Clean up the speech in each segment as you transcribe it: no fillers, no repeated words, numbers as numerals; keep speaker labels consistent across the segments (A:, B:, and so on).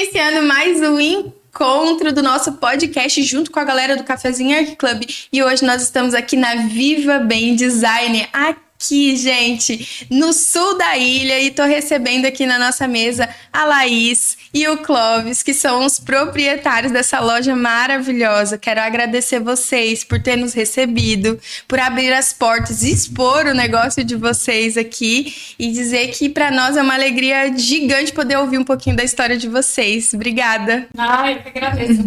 A: iniciando mais um encontro do nosso podcast junto com a galera do Cafezinho Art Club. E hoje nós estamos aqui na Viva Bem Design, aqui, gente, no sul da ilha. E tô recebendo aqui na nossa mesa a Laís e o Clóvis, que são os proprietários dessa loja maravilhosa. Quero agradecer vocês por ter nos recebido, por abrir as portas e expor o negócio de vocês aqui e dizer que para nós é uma alegria gigante poder ouvir um pouquinho da história de vocês. Obrigada.
B: Eu que agradeço.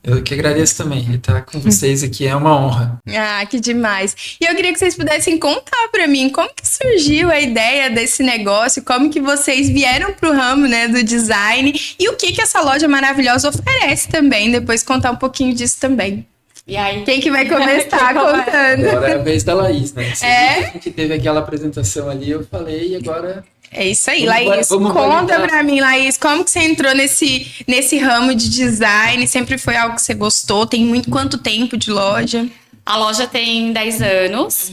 C: Eu que agradeço também. Estar com vocês aqui é uma honra.
A: Ah, que demais. E eu queria que vocês pudessem contar para mim como que surgiu a ideia desse negócio, como que vocês vieram pro ramo, né, do design e o que essa loja maravilhosa oferece também. Depois contar um pouquinho disso também.
B: E aí?
A: Quem que vai começar contando?
C: Agora é a vez da Laís, né?
A: É?
C: A gente teve aquela apresentação ali, eu falei, e agora...
A: É isso aí, Laís. Conta pra mim, Laís, como que você entrou nesse ramo de design? Sempre foi algo que você gostou? Tem quanto tempo de loja?
B: A loja tem 10 anos.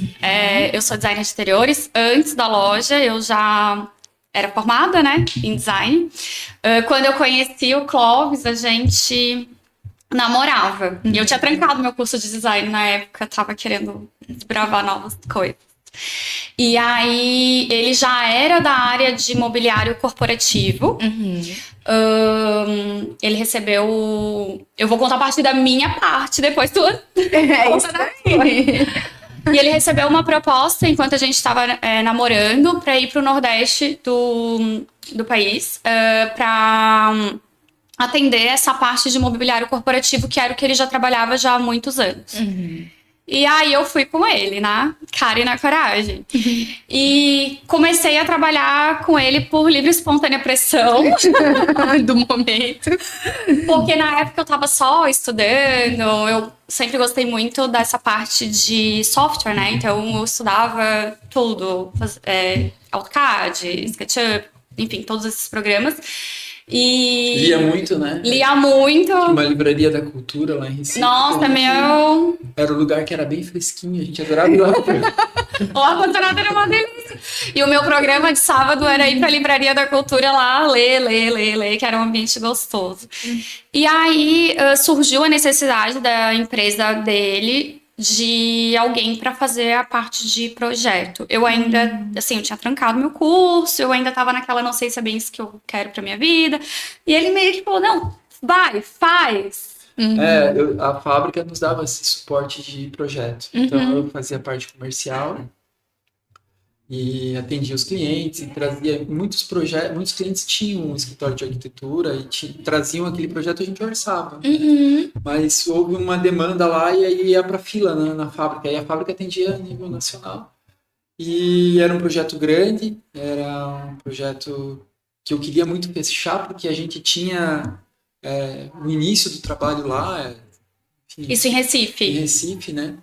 B: Eu sou designer de interiores. Antes da loja, eu já era formada, né, em design. Quando eu conheci o Clóvis, a gente namorava. E eu tinha trancado meu curso de design na época, tava querendo desbravar novas coisas. E aí, ele já era da área de mobiliário corporativo. Ele recebeu... Eu vou contar a partir da minha parte, depois tu...
A: É isso aí.
B: E ele recebeu uma proposta, enquanto a gente estava namorando, para ir para o Nordeste do país, para atender essa parte de mobiliário corporativo, que era o que ele já trabalhava já há muitos anos. E aí eu fui com ele, na cara e na coragem. E comecei a trabalhar com ele por livre e espontânea pressão
A: do momento.
B: Porque na época eu tava só estudando, eu sempre gostei muito dessa parte de software, né? Então eu estudava tudo, AutoCAD, SketchUp, enfim, todos esses programas. E
C: Lia muito, né?
B: Lia muito.
C: Tinha uma livraria da cultura lá em Recife.
B: Nossa, meu...
C: Era um lugar que era bem fresquinho, a gente adorava ir lá.
B: O ar-condicionado era uma delícia. E o meu programa de sábado era ir pra livraria da cultura lá, ler, que era um ambiente gostoso. E aí surgiu a necessidade da empresa dele de alguém para fazer a parte de projeto. Eu ainda, assim, eu tinha trancado meu curso, eu ainda tava naquela, não sei se é bem isso que eu quero pra minha vida. E ele meio que falou, não, vai, faz.
C: A fábrica nos dava esse suporte de projeto. Então eu fazia parte comercial e atendia os clientes e trazia muitos projetos. Muitos clientes tinham um escritório de arquitetura e traziam aquele projeto, a gente orçava. Mas houve uma demanda lá e aí ia para fila na fábrica. E a fábrica atendia a nível nacional. E era um projeto grande, era um projeto que eu queria muito fechar, porque a gente tinha o início do trabalho lá. Enfim,
B: isso em Recife.
C: Em Recife, né?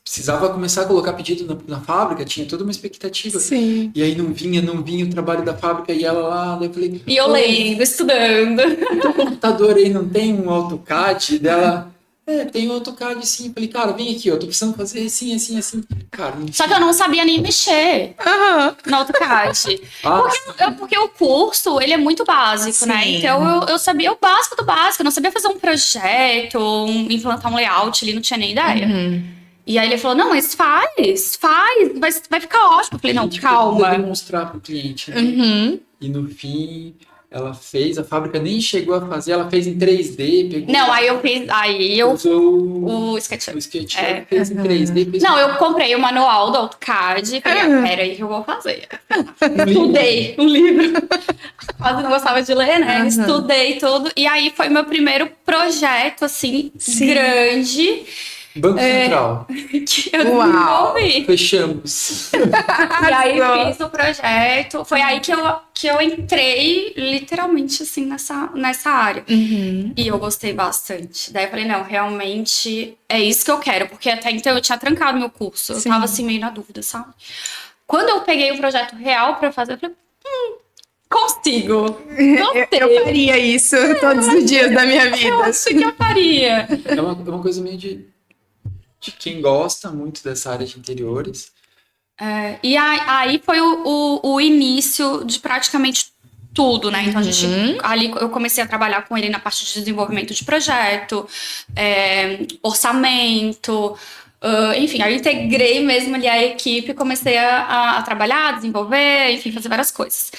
C: Precisava começar a colocar pedido na fábrica, tinha toda uma expectativa.
A: Sim.
C: E aí não vinha o trabalho da fábrica e ela lá, daí eu falei...
B: E eu lendo, estudando.
C: O teu computador aí não tem um AutoCAD? Dela, tem um AutoCAD sim. Eu falei, cara, vem aqui, eu tô precisando fazer assim. Cara,
B: só que eu não sabia nem mexer no AutoCAD. Porque o curso, ele é muito básico, né? Então eu sabia o básico do básico, eu não sabia fazer um projeto, implantar um layout ali, não tinha nem ideia. E aí ele falou, não, mas faz, vai ficar ótimo. Eu falei, não, calma.
C: Eu demonstrar pro cliente, né? E no fim, ela fez, a fábrica nem chegou a fazer, ela fez em 3D. Pegou,
B: não, aí eu
C: usou
B: o SketchUp.
C: O SketchUp fez em 3D.
B: Não, eu comprei o manual do AutoCAD e falei, peraí que eu vou fazer. Estudei um livro. Quase não gostava de ler, né? Estudei tudo. E aí foi meu primeiro projeto, assim, grande.
C: Banco Central.
B: Que eu desenvolvi.
C: Fechamos.
B: E aí fiz o projeto. Foi aí que eu entrei literalmente assim nessa área. E eu gostei bastante. Daí eu falei, não, realmente é isso que eu quero. Porque até então eu tinha trancado meu curso. Eu tava assim meio na dúvida, sabe? Quando eu peguei o projeto real pra fazer, eu falei, consigo.
A: Eu faria isso todos os dias da minha vida.
B: Eu acho que eu faria.
C: É uma coisa meio de quem gosta muito dessa área de interiores.
B: E aí foi o início de praticamente tudo, né? Então, ali eu comecei a trabalhar com ele na parte de desenvolvimento de projeto, orçamento, enfim, aí eu integrei mesmo ali a equipe, comecei a trabalhar, desenvolver, enfim, fazer várias coisas.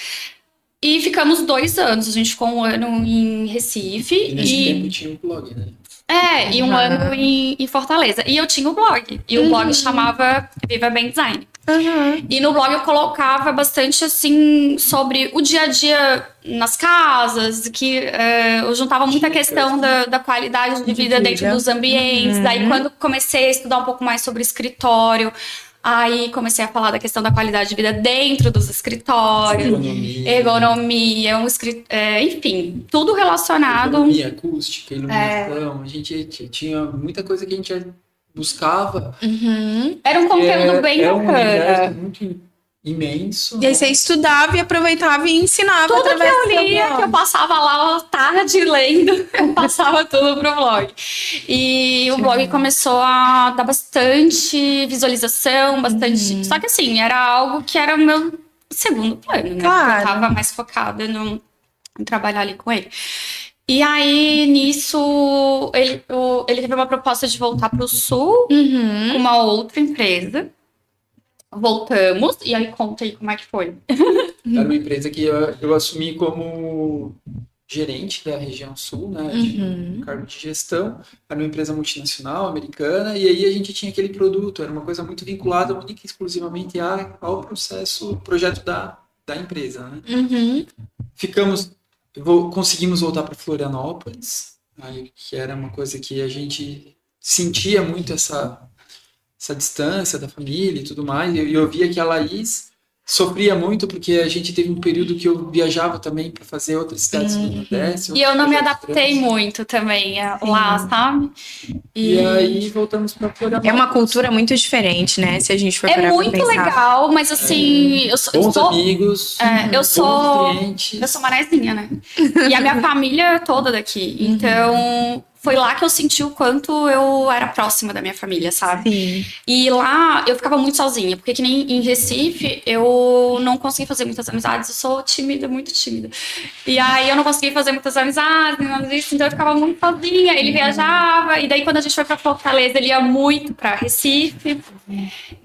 B: E ficamos 2 anos, a gente ficou 1 ano em Recife.
C: E nesse tempo tinha um blog, né?
B: E 1 ano em Fortaleza. E eu tinha o blog. E o blog chamava Viva Bem Design. E no blog eu colocava bastante, assim, sobre o dia a dia nas casas, que eu juntava muita questão da qualidade de vida dentro dos ambientes. Daí, quando comecei a estudar um pouco mais sobre escritório, aí comecei a falar da questão da qualidade de vida dentro dos escritórios. Ergonomia, enfim, tudo relacionado.
C: Ergonomia, acústica, iluminação. A gente tinha muita coisa que a gente buscava.
B: Era um conteúdo bem
C: bacana. Um universo muito imenso.
A: E aí você estudava e aproveitava e ensinava
B: tudo
A: através
B: que eu lia, que eu passava lá à tarde lendo, eu passava tudo pro blog. E o blog começou a dar bastante visualização, bastante... Só que assim, era algo que era o meu segundo plano, né?
A: Claro.
B: Porque eu tava mais focada em trabalhar ali com ele. E aí, nisso, ele teve uma proposta de voltar pro Sul com uma outra empresa. Voltamos, e aí conta aí como é que foi.
C: Era uma empresa que eu assumi como gerente da região Sul, né, de cargo de gestão. Era uma empresa multinacional, americana, e aí a gente tinha aquele produto, era uma coisa muito vinculada única e exclusivamente ao projeto da empresa, né. Conseguimos voltar para Florianópolis, aí, que era uma coisa que a gente sentia muito essa distância da família e tudo mais, e eu via que a Laís sofria muito, porque a gente teve um período que eu viajava também para fazer outras cidades do Nordeste.
B: E eu não me adaptei muito também lá, sabe?
C: E aí voltamos para Florianópolis.
A: É uma cultura muito diferente, né? Se a gente for parar pra
B: muito
A: pensar.
B: legal, mas assim...
C: Bons amigos, bons clientes.
B: Eu sou manezinha, né? E a minha família é toda daqui. Então... Foi lá que eu senti o quanto eu era próxima da minha família, sabe?
A: Sim.
B: E lá eu ficava muito sozinha, porque que nem em Recife eu não consegui fazer muitas amizades, eu sou tímida, muito tímida. E aí eu não consegui fazer muitas amizades, nada disso, então eu ficava muito sozinha. Ele viajava, e daí quando a gente foi pra Fortaleza, ele ia muito pra Recife.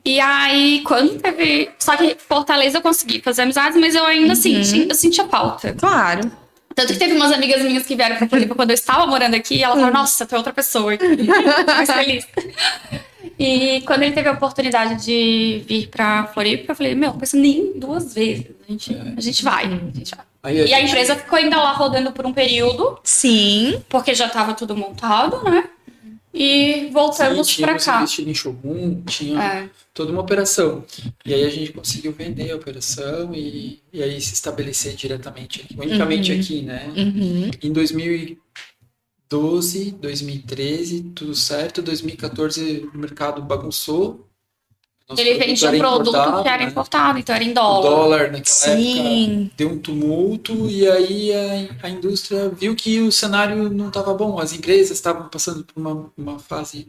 B: E aí quando teve... Só que Fortaleza eu consegui fazer amizades, mas eu ainda assim, eu sentia falta.
A: Claro.
B: Tanto que teve umas amigas minhas que vieram pra Floripa quando eu estava morando aqui, e ela falou, nossa, tu é outra pessoa aqui. Mais feliz. E quando ele teve a oportunidade de vir pra Floripa, eu falei, meu, pensa nem 2 vezes. A gente vai. E a empresa ficou ainda lá rodando por um período.
A: Sim.
B: Porque já tava tudo montado, né? E voltamos pra cá.
C: Investido em showroom, tinha toda uma operação. E aí a gente conseguiu vender a operação e aí se estabelecer diretamente aqui, unicamente aqui, né? Em 2012, 2013, tudo certo. 2014 o mercado bagunçou.
B: Ele vendia um produto que era importado, então era em dólar.
C: O dólar naquela época deu um tumulto e aí a indústria viu que o cenário não estava bom. As empresas estavam passando por uma fase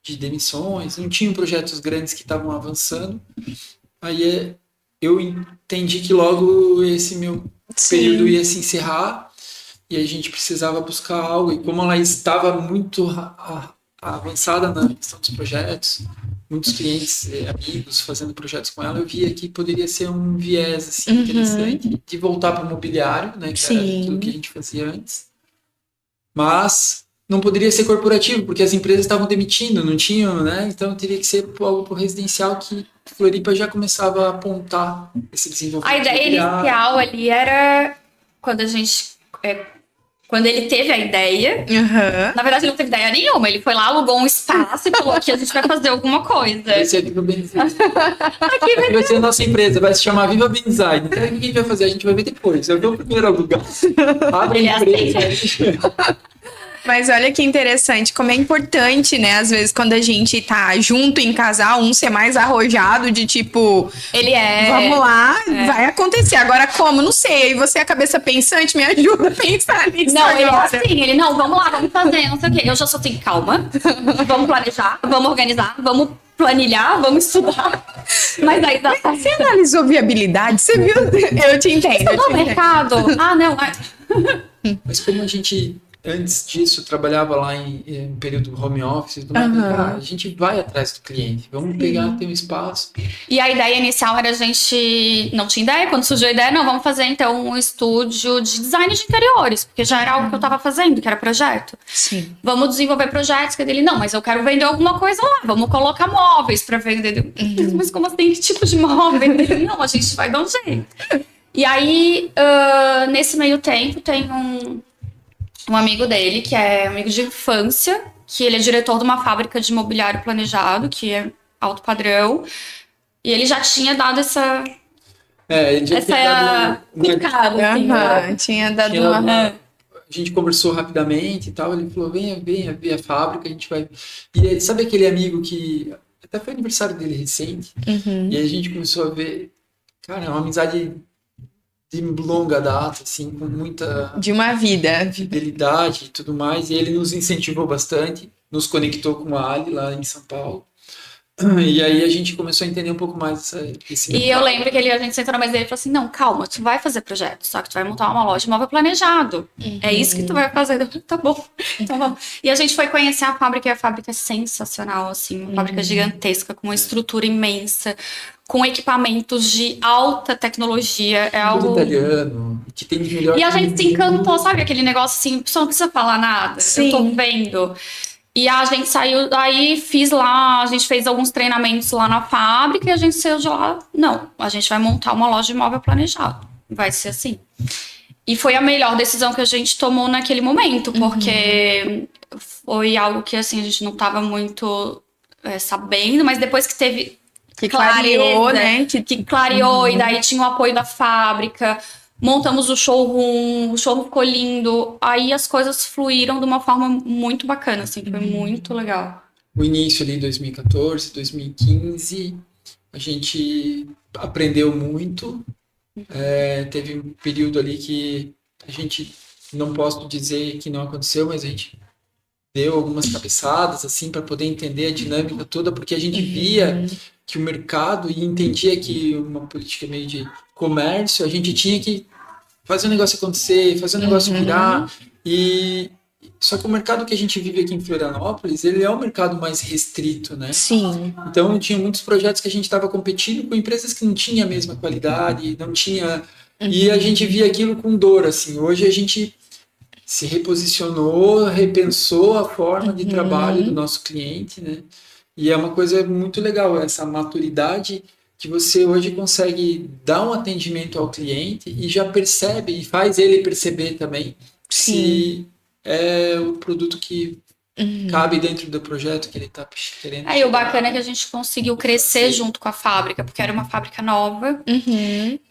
C: de demissões, não tinham projetos grandes que estavam avançando. Aí eu entendi que logo esse meu período ia se encerrar e a gente precisava buscar algo. E como ela estava muito avançada na questão dos projetos, muitos clientes, amigos fazendo projetos com ela, eu via que poderia ser um viés assim, interessante de voltar para o mobiliário, né, que era aquilo que a gente fazia antes. Mas não poderia ser corporativo, porque as empresas estavam demitindo, não tinham, né? Então teria que ser algo para o residencial, que Floripa já começava a apontar esse desenvolvimento.
B: A ideia inicial ali era quando a gente... Quando ele teve a ideia, na verdade ele não teve ideia nenhuma, ele foi lá, alugou um espaço e falou, aqui a gente vai fazer alguma coisa.
C: Vai ser a Viva Bem Design. Aqui vai ser a nossa empresa, vai se chamar Viva Bem Design. Então o que a gente vai fazer? A gente vai ver depois. Eu vou primeiro alugar. Abre a empresa.
A: Mas olha que interessante, como é importante, né? Às vezes, quando a gente tá junto em casal, um ser mais arrojado, de tipo... Vamos lá, vai acontecer. Agora, como? Não sei. E você, a cabeça pensante, me ajuda a pensar nisso.
B: Não, ele é assim, não, vamos lá, vamos fazer, não sei o quê. Eu já sou assim, calma. Vamos planejar, vamos organizar, vamos planilhar, vamos estudar. Mas aí dá
A: Você analisou viabilidade? Você viu? Eu te entendo.
B: no mercado. Ah, não.
C: Mas como a gente, antes disso, trabalhava lá em período home office, a gente vai atrás do cliente. Vamos pegar, ter um espaço.
B: E a ideia inicial era a gente não tinha ideia. Quando surgiu a ideia, não, vamos fazer então um estúdio de design de interiores, porque já era algo que eu tava fazendo, que era projeto.
A: Sim.
B: Vamos desenvolver projetos, que ele, não, mas eu quero vender alguma coisa lá, vamos colocar móveis pra vender. Mas como assim, que tipo de móvel? Não, a gente vai dar um jeito. E aí, nesse meio tempo, tem um amigo dele, que é amigo de infância, que ele é diretor de uma fábrica de mobiliário planejado, que é alto padrão, e ele já tinha dado essa
C: Ele já tinha dado
B: picada, assim, né?
A: Tinha dado
C: tinha dado
A: uma...
C: A gente conversou rapidamente e tal, ele falou, venha ver a fábrica, a gente vai... E sabe aquele amigo que... Até foi aniversário dele recente, e aí a gente começou a ver... Cara, é uma amizade de longa data, assim, com muita
A: De uma vida.
C: fidelidade e tudo mais, e ele nos incentivou bastante, nos conectou com a Ali lá em São Paulo, e aí a gente começou a entender um pouco mais esse
B: E eu
C: mercado.
B: lembro que a gente sentou na mesa dele e falou assim, não, calma, tu vai fazer projeto, só que tu vai montar uma loja de móvel planejado. É isso que tu vai fazer. Eu falei, tá bom, então vamos. E a gente foi conhecer a fábrica, e a fábrica é sensacional, assim, uma fábrica gigantesca, com uma estrutura imensa, com equipamentos de alta tecnologia. É
C: Tudo
B: algo...
C: italiano, que tem de melhor...
B: E a gente se encantou, sabe? Aquele negócio assim, a pessoa não precisa falar nada.
A: Sim.
B: Eu tô vendo. E a gente saiu, aí fiz lá, a gente fez alguns treinamentos lá na fábrica e a gente saiu de lá. Não, a gente vai montar uma loja de móvel planejado. Vai ser assim. E foi a melhor decisão que a gente tomou naquele momento, porque foi algo que assim, a gente não tava muito sabendo, mas depois que teve
A: Que clareou, né?
B: que clareou, e daí tinha o apoio da fábrica, montamos o showroom ficou lindo, aí as coisas fluíram de uma forma muito bacana, assim, foi muito legal.
C: O início ali, 2014, 2015, a gente aprendeu muito. Teve um período ali que a gente, não posso dizer que não aconteceu, mas a gente deu algumas cabeçadas, assim, para poder entender a dinâmica toda, porque a gente via que o mercado e entendia que uma política meio de comércio, a gente tinha que fazer o negócio acontecer, fazer o negócio virar. Só que o mercado que a gente vive aqui em Florianópolis, ele é um mercado mais restrito, né?
A: Sim.
C: Então, tinha muitos projetos que a gente estava competindo com empresas que não tinham a mesma qualidade, não tinha... E a gente via aquilo com dor, assim. Hoje a gente se reposicionou, repensou a forma de trabalho do nosso cliente, né? E é uma coisa muito legal, essa maturidade que você hoje consegue dar um atendimento ao cliente e já percebe e faz ele perceber também se é o produto que cabe dentro do projeto que ele está querendo.
B: Aí o bacana é que a gente conseguiu crescer junto com a fábrica, porque era uma fábrica nova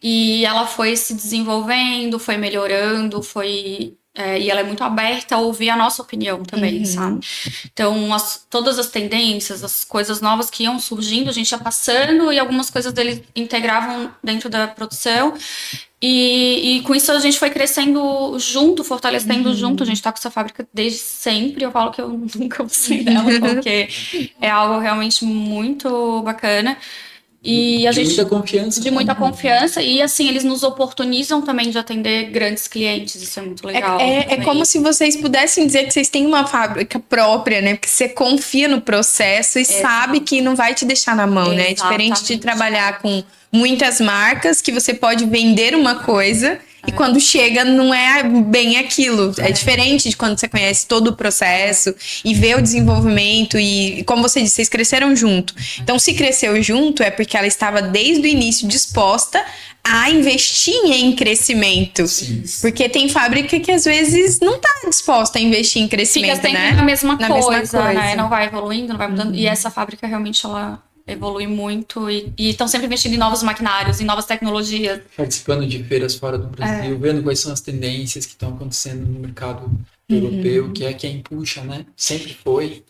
B: e ela foi se desenvolvendo, foi melhorando, e ela é muito aberta a ouvir a nossa opinião também, sabe? Então, todas as tendências, as coisas novas que iam surgindo, a gente ia passando e algumas coisas dele integravam dentro da produção. E com isso a gente foi crescendo junto, fortalecendo junto. A gente tá com essa fábrica desde sempre. Eu falo que eu nunca vou sair dela, porque é algo realmente muito bacana. E
C: de muita confiança.
B: De muita confiança. E assim, eles nos oportunizam também de atender grandes clientes. Isso é muito legal.
A: É como se vocês pudessem dizer que vocês têm uma fábrica própria, né? Porque você confia no processo e sabe que não vai te deixar na mão, né? É diferente de trabalhar com muitas marcas que você pode vender uma coisa e quando chega não é bem aquilo. É diferente de quando você conhece todo o processo e vê o desenvolvimento e como você disse, vocês cresceram junto. Então, se cresceu junto é porque ela estava desde o início disposta a investir em crescimento.
C: Sim.
A: Porque tem fábrica que às vezes não tá disposta a investir em crescimento,
B: fica sempre
A: né?
B: na mesma
A: Na
B: coisa,
A: mesma coisa.
B: né? Não vai evoluindo, não vai mudando. E essa fábrica realmente ela evolui muito e estão sempre investindo em novos maquinários, em novas tecnologias.
C: Participando de feiras fora do Brasil, vendo quais são as tendências que estão acontecendo no mercado europeu, que é quem puxa, né? Sempre foi.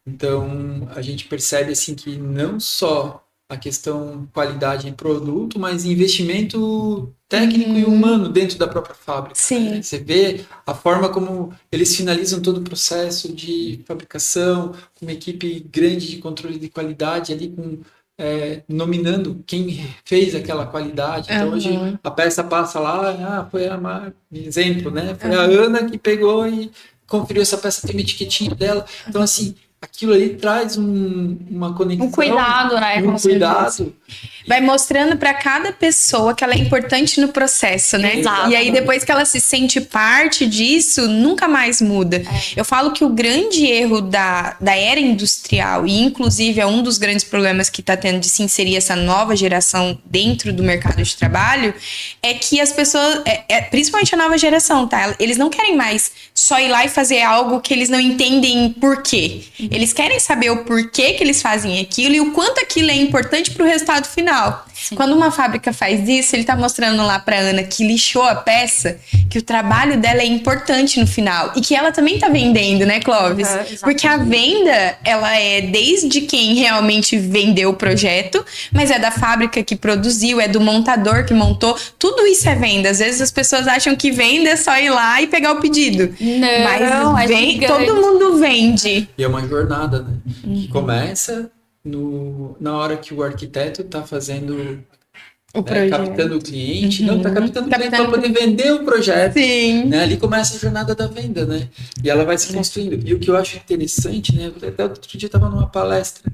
C: Então, a gente percebe assim que não só a questão qualidade em produto, mas investimento técnico e humano dentro da própria fábrica.
A: Sim.
C: Né? Você vê a forma como eles finalizam todo o processo de fabricação, uma equipe grande de controle de qualidade ali nominando quem fez aquela qualidade. Então hoje a peça passa lá, foi exemplo, né? Foi a Ana que pegou e conferiu essa peça, tem uma etiquetinha dela. Então assim, aquilo ali traz uma conexão.
B: Um cuidado, né?
C: Um cuidado.
A: Vai mostrando para cada pessoa que ela é importante no processo, né?
B: Exato.
A: E aí, depois que ela se sente parte disso, nunca mais muda. Eu falo que o grande erro da era industrial, e inclusive é um dos grandes problemas que está tendo de se inserir essa nova geração dentro do mercado de trabalho, é que as pessoas, principalmente a nova geração, tá? Eles não querem mais só ir lá e fazer algo que eles não entendem por quê. Eles querem saber o porquê que eles fazem aquilo e o quanto aquilo é importante para o resultado final.
B: Sim.
A: Quando uma fábrica faz isso, ele tá mostrando lá pra Ana que lixou a peça, que o trabalho dela é importante no final. E que ela também tá vendendo, né, Clóvis? Porque a venda, ela é desde quem realmente vendeu o projeto, mas é da fábrica que produziu, é do montador que montou. Tudo isso é venda. Às vezes as pessoas acham que venda é só ir lá e pegar o pedido.
B: Não,
A: mas todo mundo vende.
C: E é uma jornada, né? Que começa na hora que o arquiteto está fazendo, captando o cliente, não está captando o cliente para poder vender o projeto.
A: Sim.
C: Né? Ali começa a jornada da venda, né? E ela vai se construindo. E o que eu acho interessante, né? Até outro dia eu estava numa palestra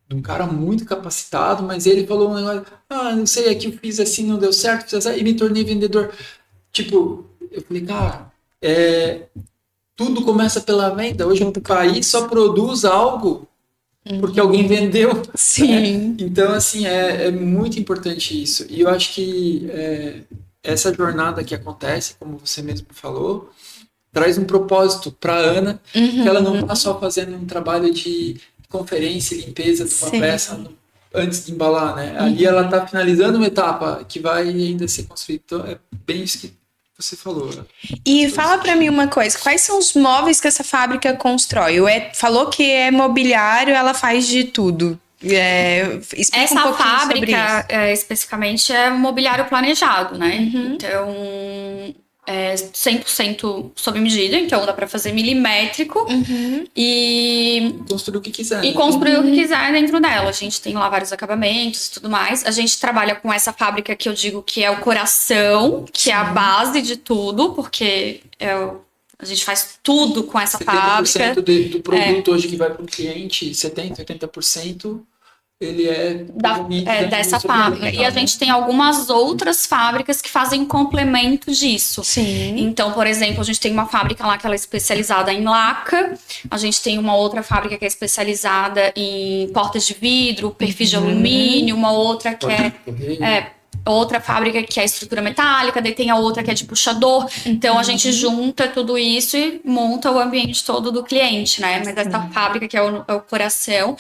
C: de um cara muito capacitado, mas ele falou um negócio, não sei, aqui eu fiz assim, não deu certo, fiz assim, e me tornei vendedor. Tipo, eu falei, cara, tudo começa pela venda. Hoje o país só produz algo porque alguém vendeu.
A: Sim.
C: Então, assim, é muito importante isso. E eu acho que essa jornada que acontece, como você mesmo falou, traz um propósito para a Ana, que ela não está só fazendo um trabalho de conferência e limpeza de uma peça antes de embalar, né? Ali ela está finalizando uma etapa que vai ainda ser construída. Então, é bem isso que você falou.
A: E fala pra mim uma coisa, quais são os móveis que essa fábrica constrói? Falou que é mobiliário, ela faz de tudo. Explica
B: Essa
A: um pouquinho
B: fábrica, especificamente, é mobiliário planejado, né? Então, é 100% sob medida, então dá pra fazer milimétrico e
C: construir o que quiser.
B: E construir o que quiser dentro dela. A gente tem lá vários acabamentos e tudo mais. A gente trabalha com essa fábrica que eu digo que é o coração, que é a base de tudo, porque a gente faz tudo com essa fábrica.
C: 70% do produto hoje que vai para o cliente, 70%, 80%, ele
B: dessa fábrica. E a gente tem algumas outras fábricas que fazem complemento disso.
A: Sim.
B: Então, por exemplo, a gente tem uma fábrica lá que ela é especializada em laca. A gente tem uma outra fábrica que é especializada em portas de vidro, perfis de alumínio. Uma outra que outra fábrica que é estrutura metálica, daí tem a outra que é de puxador. Então a gente junta tudo isso e monta o ambiente todo do cliente, né? Mas essa fábrica que é o coração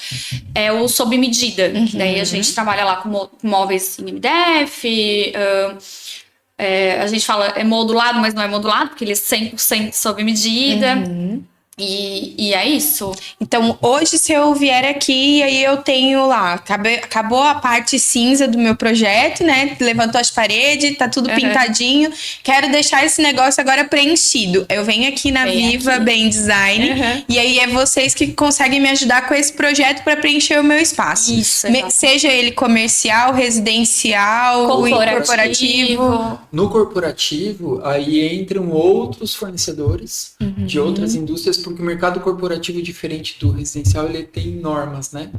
B: é o sob medida. Daí a gente trabalha lá com móveis em MDF. A gente fala é modulado, mas não é modulado, porque ele é 100% sob medida. E é isso.
A: Então, hoje, se eu vier aqui, aí eu tenho lá, acabou a parte cinza do meu projeto, né? Levantou as paredes, tá tudo pintadinho. Quero deixar esse negócio agora preenchido. Eu venho aqui na Viva Bem Design, e aí é vocês que conseguem me ajudar com esse projeto para preencher o meu espaço.
B: Isso,
A: seja ele comercial, residencial, corporativo.
C: No corporativo, aí entram outros fornecedores de outras indústrias, porque o mercado corporativo, diferente do residencial, ele tem normas, né?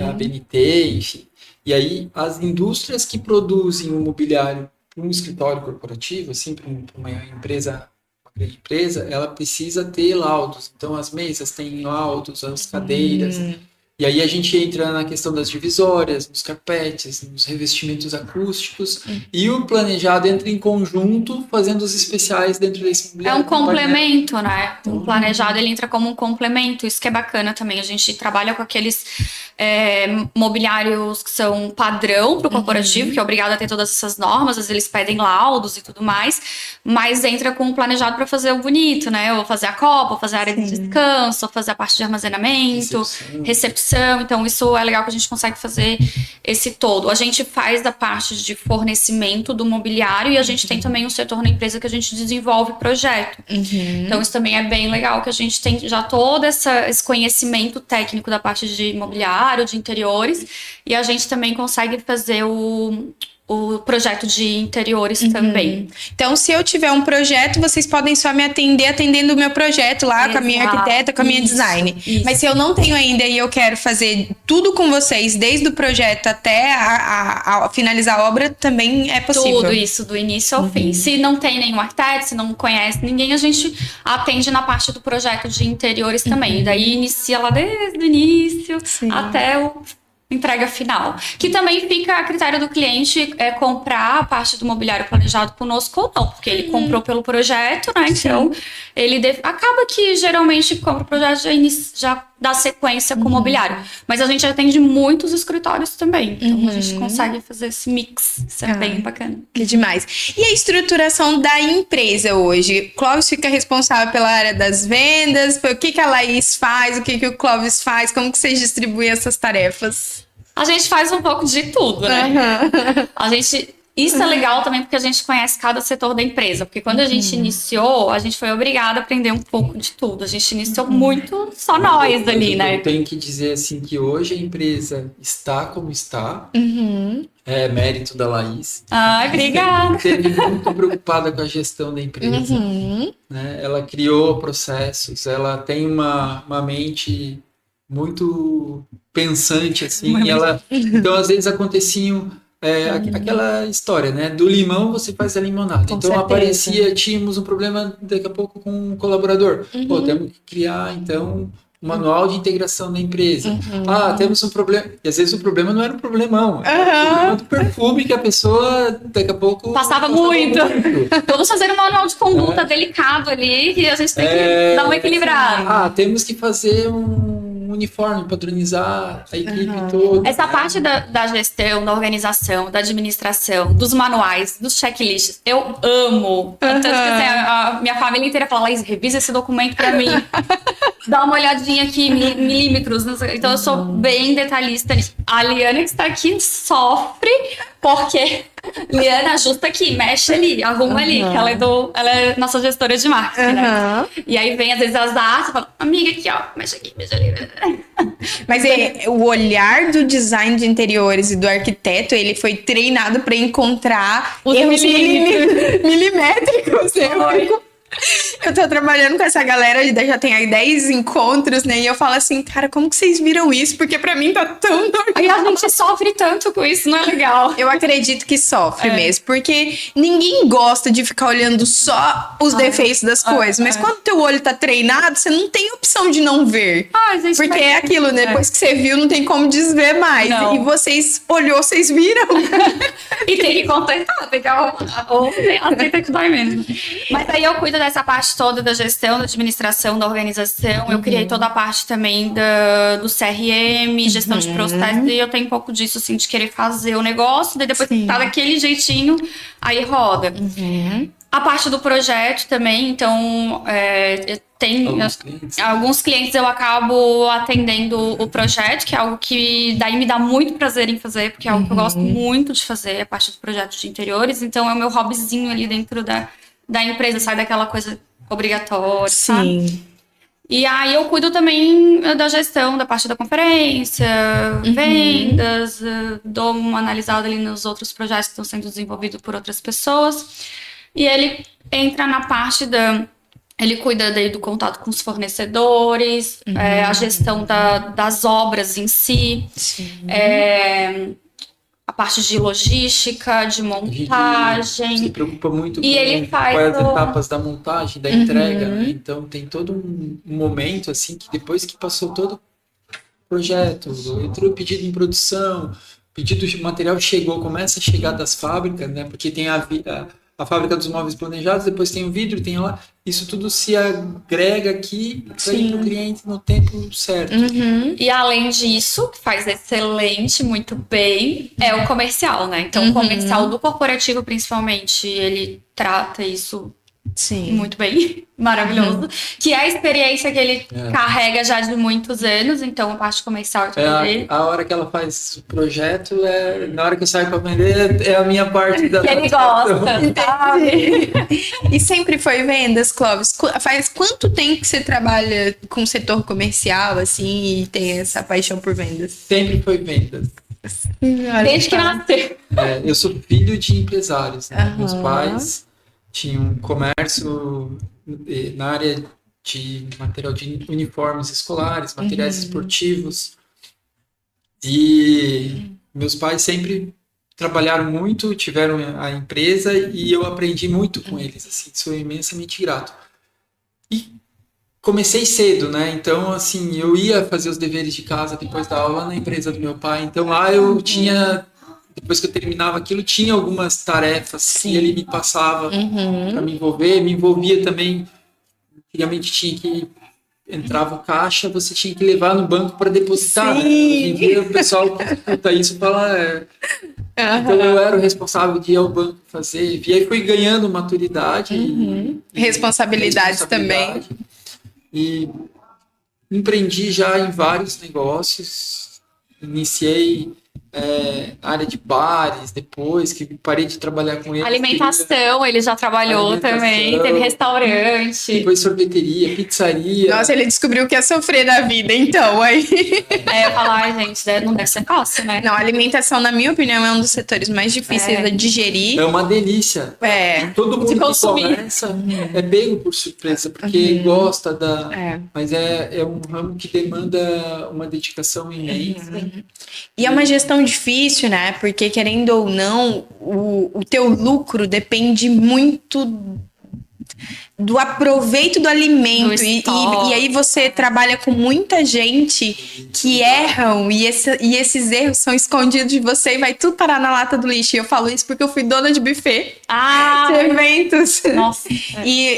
C: A BNT, enfim. E aí, as indústrias que produzem o mobiliário para um escritório corporativo, assim, para uma empresa, uma grande empresa, ela precisa ter laudos. Então, as mesas têm laudos, as cadeiras. E aí a gente entra na questão das divisórias, nos carpetes, nos revestimentos acústicos, e o planejado entra em conjunto, fazendo os especiais dentro desse mobiliário.
B: É um complemento, né? O planejado, ele entra como um complemento, isso que é bacana também. A gente trabalha com aqueles mobiliários que são padrão para o corporativo, que é obrigado a ter todas essas normas, às vezes eles pedem laudos e tudo mais, mas entra com o planejado para fazer o bonito, né? Ou fazer a copa, ou fazer a área de descanso, ou fazer a parte de armazenamento, recepção. Então, isso é legal que a gente consegue fazer esse todo. A gente faz da parte de fornecimento do mobiliário e a gente tem também um setor na empresa que a gente desenvolve projeto. Então, isso também é bem legal, que a gente tem já todo esse conhecimento técnico da parte de imobiliário, de interiores, e a gente também consegue fazer o projeto de interiores também.
A: Então, se eu tiver um projeto, vocês podem só me atendendo o meu projeto lá, com a minha arquiteta, com a minha design. Mas se eu não tenho ainda e eu quero fazer tudo com vocês, desde o projeto até a finalizar a obra, também é possível.
B: Tudo isso, do início ao fim. Se não tem nenhum arquiteto, se não conhece ninguém, a gente atende na parte do projeto de interiores também. E daí inicia lá desde o início até o entrega final. Que também fica a critério do cliente comprar a parte do mobiliário planejado conosco ou não, porque ele comprou pelo projeto, né? Então, ele acaba que geralmente compra o projeto já dá sequência com o mobiliário. Mas a gente atende muitos escritórios também. Então, a gente consegue fazer esse mix. Isso é bem bacana.
A: Que demais. E a estruturação da empresa hoje? O Clóvis fica responsável pela área das vendas? O que a Laís faz? O que o Clóvis faz? Como que vocês distribuem essas tarefas?
B: A gente faz um pouco de tudo, né? Isso é legal também porque a gente conhece cada setor da empresa. Porque quando a gente iniciou, a gente foi obrigado a aprender um pouco de tudo. A gente iniciou muito só nós ali, né?
C: Eu tenho que dizer assim que hoje a empresa está como está. É mérito da Laís.
B: Ai, obrigada.
C: Esteve muito preocupada com a gestão da empresa. Né? Ela criou processos, ela tem uma mente muito pensante, assim. Então, às vezes, aconteciam aquela história, né? Do limão você faz a limonada.
A: Com
C: então,
A: certeza.
C: tínhamos um problema daqui a pouco com um colaborador. Pô, temos que criar, então, um manual de integração da empresa. Temos um problema. E às vezes o problema não era um problemão. Era um problema do perfume que a pessoa, daqui a pouco...
B: Passava muito. Vamos fazer um manual de conduta delicado ali, que a gente tem que dar uma equilibrada.
C: Temos que fazer um uniforme, padronizar a equipe toda.
B: Essa parte da gestão, da organização, da administração, dos manuais, dos checklists, eu amo. Tanto que a minha família inteira fala, Laís, revisa esse documento pra mim. Dá uma olhadinha aqui, milímetros. Então, eu sou bem detalhista nisso. A Liana que está aqui sofre, porque Liana ajusta aqui, mexe ali, arruma ali, que ela é nossa gestora de marketing, né? E aí vem, às vezes, as artes e fala, amiga, aqui, ó, mexe aqui, mexe ali.
A: Mas o olhar do design de interiores e do arquiteto, ele foi treinado para encontrar
B: os
A: erros
B: milímetros.
A: milimétricos. Eu tô trabalhando com essa galera, já tem aí 10 encontros, né? E eu falo assim, cara, como que vocês viram isso? Porque pra mim tá tão normal.
B: E a gente sofre tanto com isso, não é legal?
A: Eu acredito que sofre mesmo, porque ninguém gosta de ficar olhando só os defeitos das coisas. Mas quando teu olho tá treinado, você não tem opção de não ver. Porque é aquilo, né? Depois que você viu, não tem como desver mais.
B: Não.
A: E vocês olhou, vocês viram.
B: E tem que contentar, tem que aceita que dói mesmo. Mas aí eu cuido dessa parte toda da gestão, da administração, da organização. Eu criei toda a parte também do CRM, gestão de processos, e eu tenho um pouco disso, assim, de querer fazer o negócio, daí depois que tá daquele jeitinho, aí roda. A parte do projeto também, então, tem alguns clientes eu acabo atendendo o projeto, que é algo que daí me dá muito prazer em fazer, porque é algo que eu gosto muito de fazer, a parte do projeto de interiores, então é o meu hobbyzinho ali dentro da empresa, sai daquela coisa obrigatória, sabe? E aí eu cuido também da gestão, da parte da conferência, vendas, dou uma analisada ali nos outros projetos que estão sendo desenvolvidos por outras pessoas. E ele entra na parte ele cuida daí do contato com os fornecedores, a gestão das obras em si. A parte de logística, de montagem.
C: Se preocupa muito
B: e ele faz
C: com as etapas da montagem, da entrega, né? Então tem todo um momento assim que depois que passou todo o projeto, entrou o pedido em produção, o pedido de material chegou, começa a chegar das fábricas, né? Porque tem a fábrica dos móveis planejados, depois tem o vidro, tem lá. Isso tudo se agrega aqui para ir para o cliente no tempo certo.
B: E além disso, que faz excelente, muito bem, é o comercial, né? Então, o comercial do corporativo, principalmente, ele trata isso muito bem, maravilhoso. Que é a experiência que ele carrega já de muitos anos, então a parte comercial dele.
C: A hora que ela faz o projeto, na hora que eu saio para vender, é a minha parte da...
B: Que ele gosta, sabe?
A: E sempre foi vendas, Clóvis? Faz quanto tempo que você trabalha com o setor comercial, assim, e tem essa paixão por vendas?
C: Sempre foi vendas.
B: Desde que nasceu.
C: Eu sou filho de empresários, né? Meus pais tinham um comércio na área de material de uniformes escolares, materiais esportivos. E meus pais sempre trabalharam muito, tiveram a empresa e eu aprendi muito com eles, assim, sou imensamente grato. E comecei cedo, né? Então, assim, eu ia fazer os deveres de casa depois da aula na empresa do meu pai. Então, lá eu tinha, depois que eu terminava aquilo, tinha algumas tarefas que ele me passava para me envolver. Me envolvia também. Antigamente tinha que entrava o caixa, você tinha que levar no banco para depositar. Né? Hoje em dia, o pessoal que escuta isso fala. Então, eu era o responsável de ir ao banco fazer. E aí fui ganhando maturidade.
A: Responsabilidades também.
C: E empreendi já em vários negócios. Iniciei na área de bares, depois que parei de trabalhar com ele.
B: Alimentação, ele já trabalhou também, teve restaurante.
C: Depois sorveteria, pizzaria.
A: Nossa, ele descobriu o que é sofrer na vida, então, aí.
B: Eu falar, gente, não deve ser fácil, né?
A: Não, a alimentação, na minha opinião, é um dos setores mais difíceis de digerir.
C: É uma delícia. Todo mundo que começa é pego por surpresa, porque gosta da... Mas é um ramo que demanda uma dedicação imensa.
A: E é uma gestão difícil, né? Porque, querendo ou não, o teu lucro depende muito do aproveito do alimento. E aí você trabalha com muita gente que erram e esses erros são escondidos de você e vai tudo parar na lata do lixo. E eu falo isso porque eu fui dona de buffet de eventos.
B: Nossa.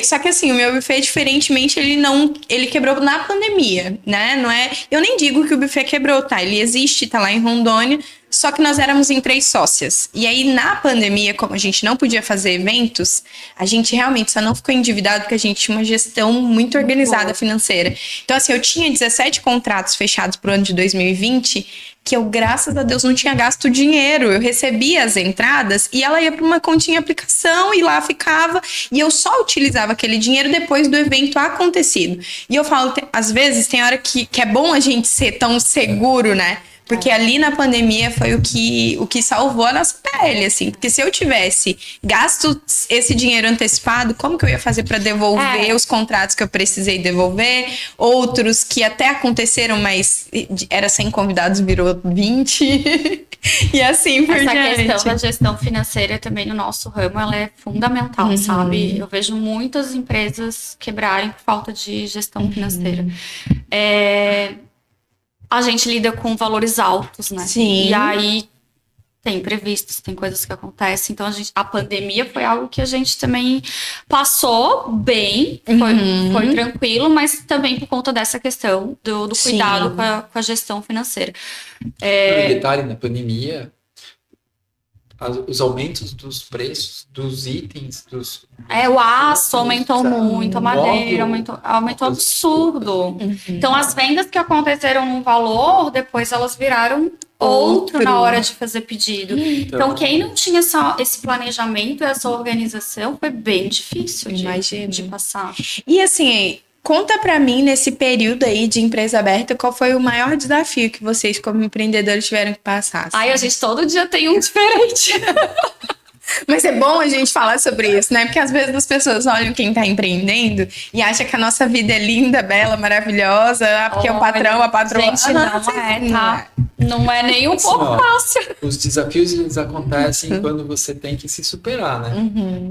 A: Só que assim, o meu buffet, diferentemente, ele quebrou na pandemia, né? Não é, eu nem digo que o buffet quebrou, tá? Ele existe, tá lá em Rondônia. Só que nós éramos em 3 sócias. E aí, na pandemia, como a gente não podia fazer eventos, a gente realmente só não ficou endividado porque a gente tinha uma gestão muito organizada financeira. Então, assim, eu tinha 17 contratos fechados pro ano de 2020 que eu, graças a Deus, não tinha gasto dinheiro. Eu recebia as entradas e ela ia para uma continha aplicação e lá ficava. E eu só utilizava aquele dinheiro depois do evento acontecido. E eu falo, às vezes, tem hora que é bom a gente ser tão seguro, né? Porque ali na pandemia foi o que salvou a nossa pele, assim. Porque se eu tivesse gasto esse dinheiro antecipado, como que eu ia fazer para devolver os contratos que eu precisei devolver? Outros que até aconteceram, mas era 100 convidados, virou 20. E assim por diante.
B: Essa questão da gestão financeira também no nosso ramo, ela é fundamental, sabe? Eu vejo muitas empresas quebrarem por falta de gestão financeira. A gente lida com valores altos, né?
A: Sim.
B: E aí tem imprevistos, tem coisas que acontecem. Então, a pandemia foi algo que a gente também passou bem, foi tranquilo, mas também por conta dessa questão do cuidado com a gestão financeira.
C: Detalhe, na pandemia, os aumentos dos preços dos itens,
B: o aço aumentou muito, a madeira aumentou absurdo. Então, as vendas que aconteceram num valor, depois elas viraram outro na hora de fazer pedido. Então, quem não tinha só esse planejamento, essa organização, foi bem difícil de passar.
A: E assim, conta pra mim, nesse período aí de empresa aberta, qual foi o maior desafio que vocês, como empreendedores, tiveram que passar? Assim?
B: A gente todo dia tem um diferente.
A: Mas é bom a gente falar sobre isso, né? Porque às vezes as pessoas olham quem tá empreendendo e acham que a nossa vida é linda, bela, maravilhosa, porque o patrão, a patroa...
B: Gente, não é nem um pouco fácil.
C: Os desafios, eles acontecem quando você tem que se superar, né?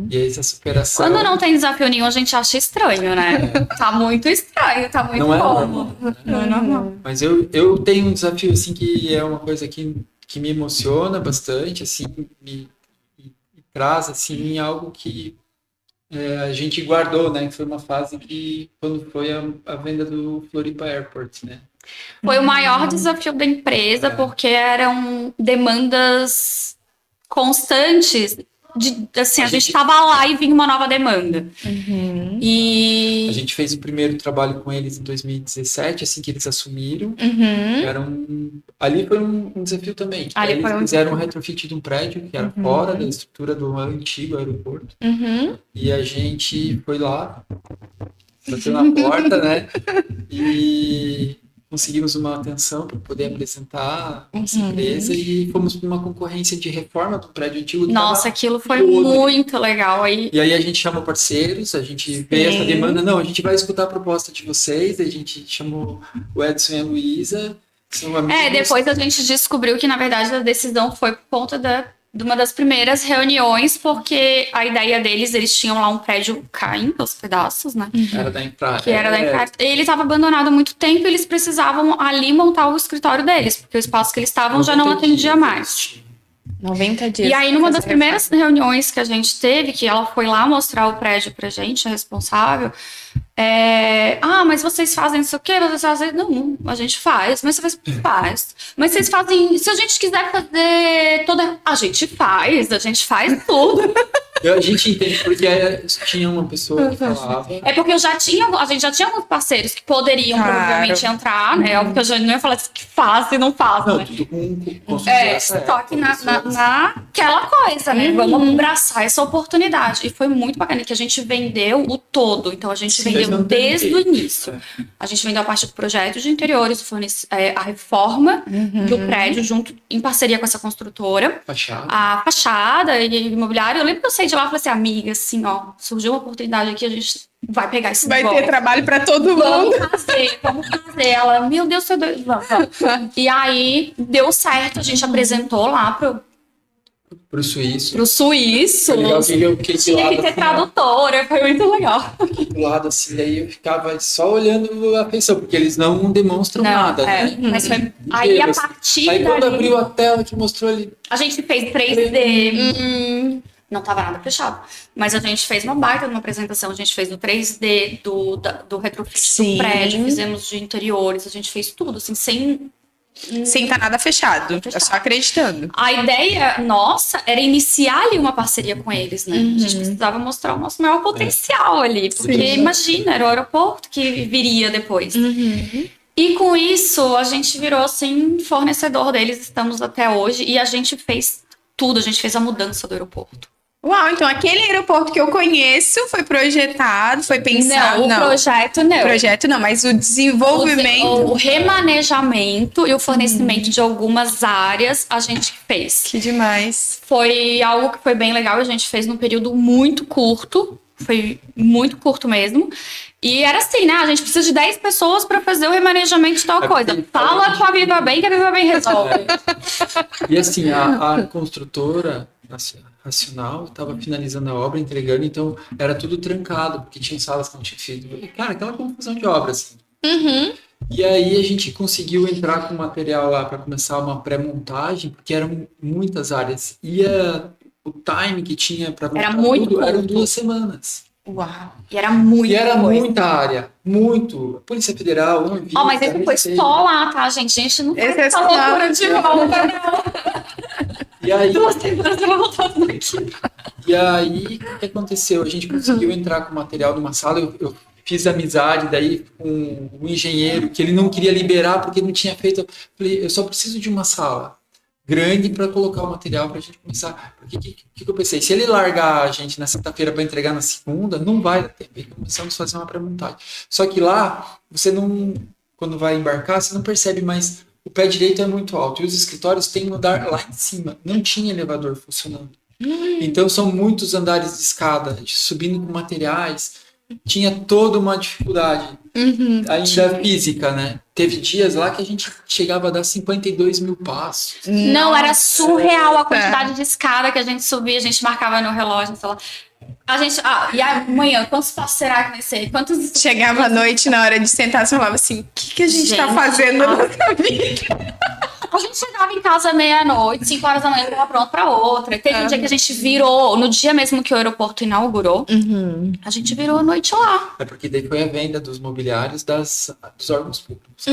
C: E aí, essa superação...
B: Quando não tem desafio nenhum, a gente acha estranho, né? Tá muito estranho, tá muito bom.
A: Não é normal.
C: Mas eu tenho um desafio, assim, que é uma coisa que me emociona bastante, assim, e traz, assim, algo que a gente guardou, né? Que foi uma fase que, quando foi a venda do Floripa Airport, né?
B: Foi o maior desafio da empresa, porque eram demandas constantes. Assim, a gente estava lá e vinha uma nova demanda. E
C: A gente fez o primeiro trabalho com eles em 2017, assim que eles assumiram. Ali foi um desafio também.
B: Ali
C: Eles
B: foi um
C: fizeram um retrofit de um prédio que era fora da estrutura do antigo aeroporto. E a gente foi lá, bateu na porta, né? E conseguimos uma atenção para poder apresentar essa empresa e fomos para uma concorrência de reforma do prédio antigo.
B: nossa, aquilo foi muito legal.
C: E aí a gente chamou parceiros, a gente veio essa demanda, não, a gente vai escutar a proposta de vocês, a gente chamou o Edson e a Luísa, que são amigos.
B: Depois a gente descobriu que, na verdade, a decisão foi por conta de uma das primeiras reuniões, porque a ideia deles, eles tinham lá um prédio caindo aos pedaços, né?
C: Era da Infra.
B: Que era da Infra. Ele estava abandonado há muito tempo e eles precisavam ali montar o escritório deles, porque o espaço que eles estavam já não atendia mais.
A: 90 dias.
B: E aí, numa das primeiras reuniões que a gente teve, que ela foi lá mostrar o prédio pra gente, a responsável, mas vocês fazem isso o quê? Vocês fazem... Não, a gente faz. Mas você faz. Mas vocês fazem... Se a gente quiser fazer toda... A gente faz tudo.
C: A gente entende, porque tinha uma pessoa que falava...
B: É porque a gente já tinha alguns parceiros que poderiam provavelmente entrar, né? Porque eu já não ia falar que faz e não faz,
C: Não,
B: né?
C: tudo com
B: Só que naquela coisa, né? Vamos abraçar essa oportunidade. E foi muito bacana que a gente vendeu o todo. Então, a gente vendeu desde o início. A gente vendeu a parte do projeto de interiores, a reforma do prédio, junto em parceria com essa construtora. A fachada e imobiliário. Eu lembro que eu saí de lá e falei assim, amiga, assim, ó, surgiu uma oportunidade aqui, a gente vai pegar esse
A: Vai ter trabalho pra todo mundo.
B: Vamos fazer. Ela, meu Deus, seu Deus, vamos. E aí, deu certo, a gente apresentou lá
C: pro suíço.
B: Tinha que ter tradutora, foi muito legal.
C: Do lado assim, daí eu ficava só olhando a pessoa, porque eles não demonstram nada, né?
B: Mas foi... Aí a partir
C: Aí quando abriu a tela que mostrou ali...
B: A gente fez 3D. Não tava nada fechado. Mas a gente fez uma baita de uma apresentação. A gente fez no 3D do retrofit do prédio, fizemos de interiores, a gente fez tudo, assim, sem
A: estar nada fechado. É só acreditando.
B: A ideia nossa era iniciar ali uma parceria com eles, né? A gente precisava mostrar o nosso maior potencial ali. Porque imagina, era o aeroporto que viria depois. E com isso, a gente virou, assim, fornecedor deles. Estamos até hoje. E a gente fez tudo. A gente fez a mudança do aeroporto.
A: Uau, então aquele aeroporto que eu conheço foi projetado, foi pensado...
B: Não, o projeto não.
A: O projeto não, mas o desenvolvimento...
B: O remanejamento e o fornecimento de algumas áreas a gente fez.
A: Que demais.
B: Foi algo que foi bem legal, a gente fez num período muito curto, foi muito curto mesmo. E era assim, né? A gente precisa de 10 pessoas para fazer o remanejamento de tal coisa. Fala com a Viva Bem que a Viva Bem resolve.
C: E assim, a construtora... Racional, estava finalizando a obra, entregando, então era tudo trancado, porque tinha salas que não tinham sido. Cara, aquela confusão de obra, assim. E aí a gente conseguiu entrar com material lá para começar uma pré-montagem, porque eram muitas áreas. E o time que tinha para montar tudo eram 2 semanas.
A: Uau!
B: E era muita
C: área, muito. Polícia Federal, Anvisa,
B: mas esse foi só lá, tá, gente? A gente não faz essa loucura de volta, não.
C: E aí,
B: 2 semanas eu vou voltar tudo aqui.
C: E aí, o que aconteceu? A gente conseguiu entrar com material numa sala, eu fiz amizade daí com um engenheiro que ele não queria liberar porque não tinha feito. Eu falei, eu só preciso de uma sala grande para colocar o material para a gente começar. Porque o que eu pensei? Se ele largar a gente na sexta-feira para entregar na segunda, não vai dar tempo. E começamos a fazer uma pré-montagem. Só que lá, você não, quando vai embarcar, você não percebe mais. O pé direito é muito alto e os escritórios têm um andar lá em cima. Não tinha elevador funcionando. Então são muitos andares de escada, subindo com materiais. Tinha toda uma dificuldade, ainda física, né? Teve dias lá que a gente chegava a dar 52 mil passos.
B: Não, era surreal a quantidade de escada que a gente subia, a gente marcava no relógio, sei lá. A gente, e amanhã, quantos passos será que vai ser?
A: Chegava à noite, na hora de sentar, você falava assim, o que a gente tá fazendo na nossa vida?
B: A gente chegava em casa meia-noite, 5 horas da manhã, estava pronto para outra. Teve um dia que a gente virou, no dia mesmo que o aeroporto inaugurou, a gente virou a noite lá.
C: É porque daí foi a venda dos mobiliários dos órgãos públicos.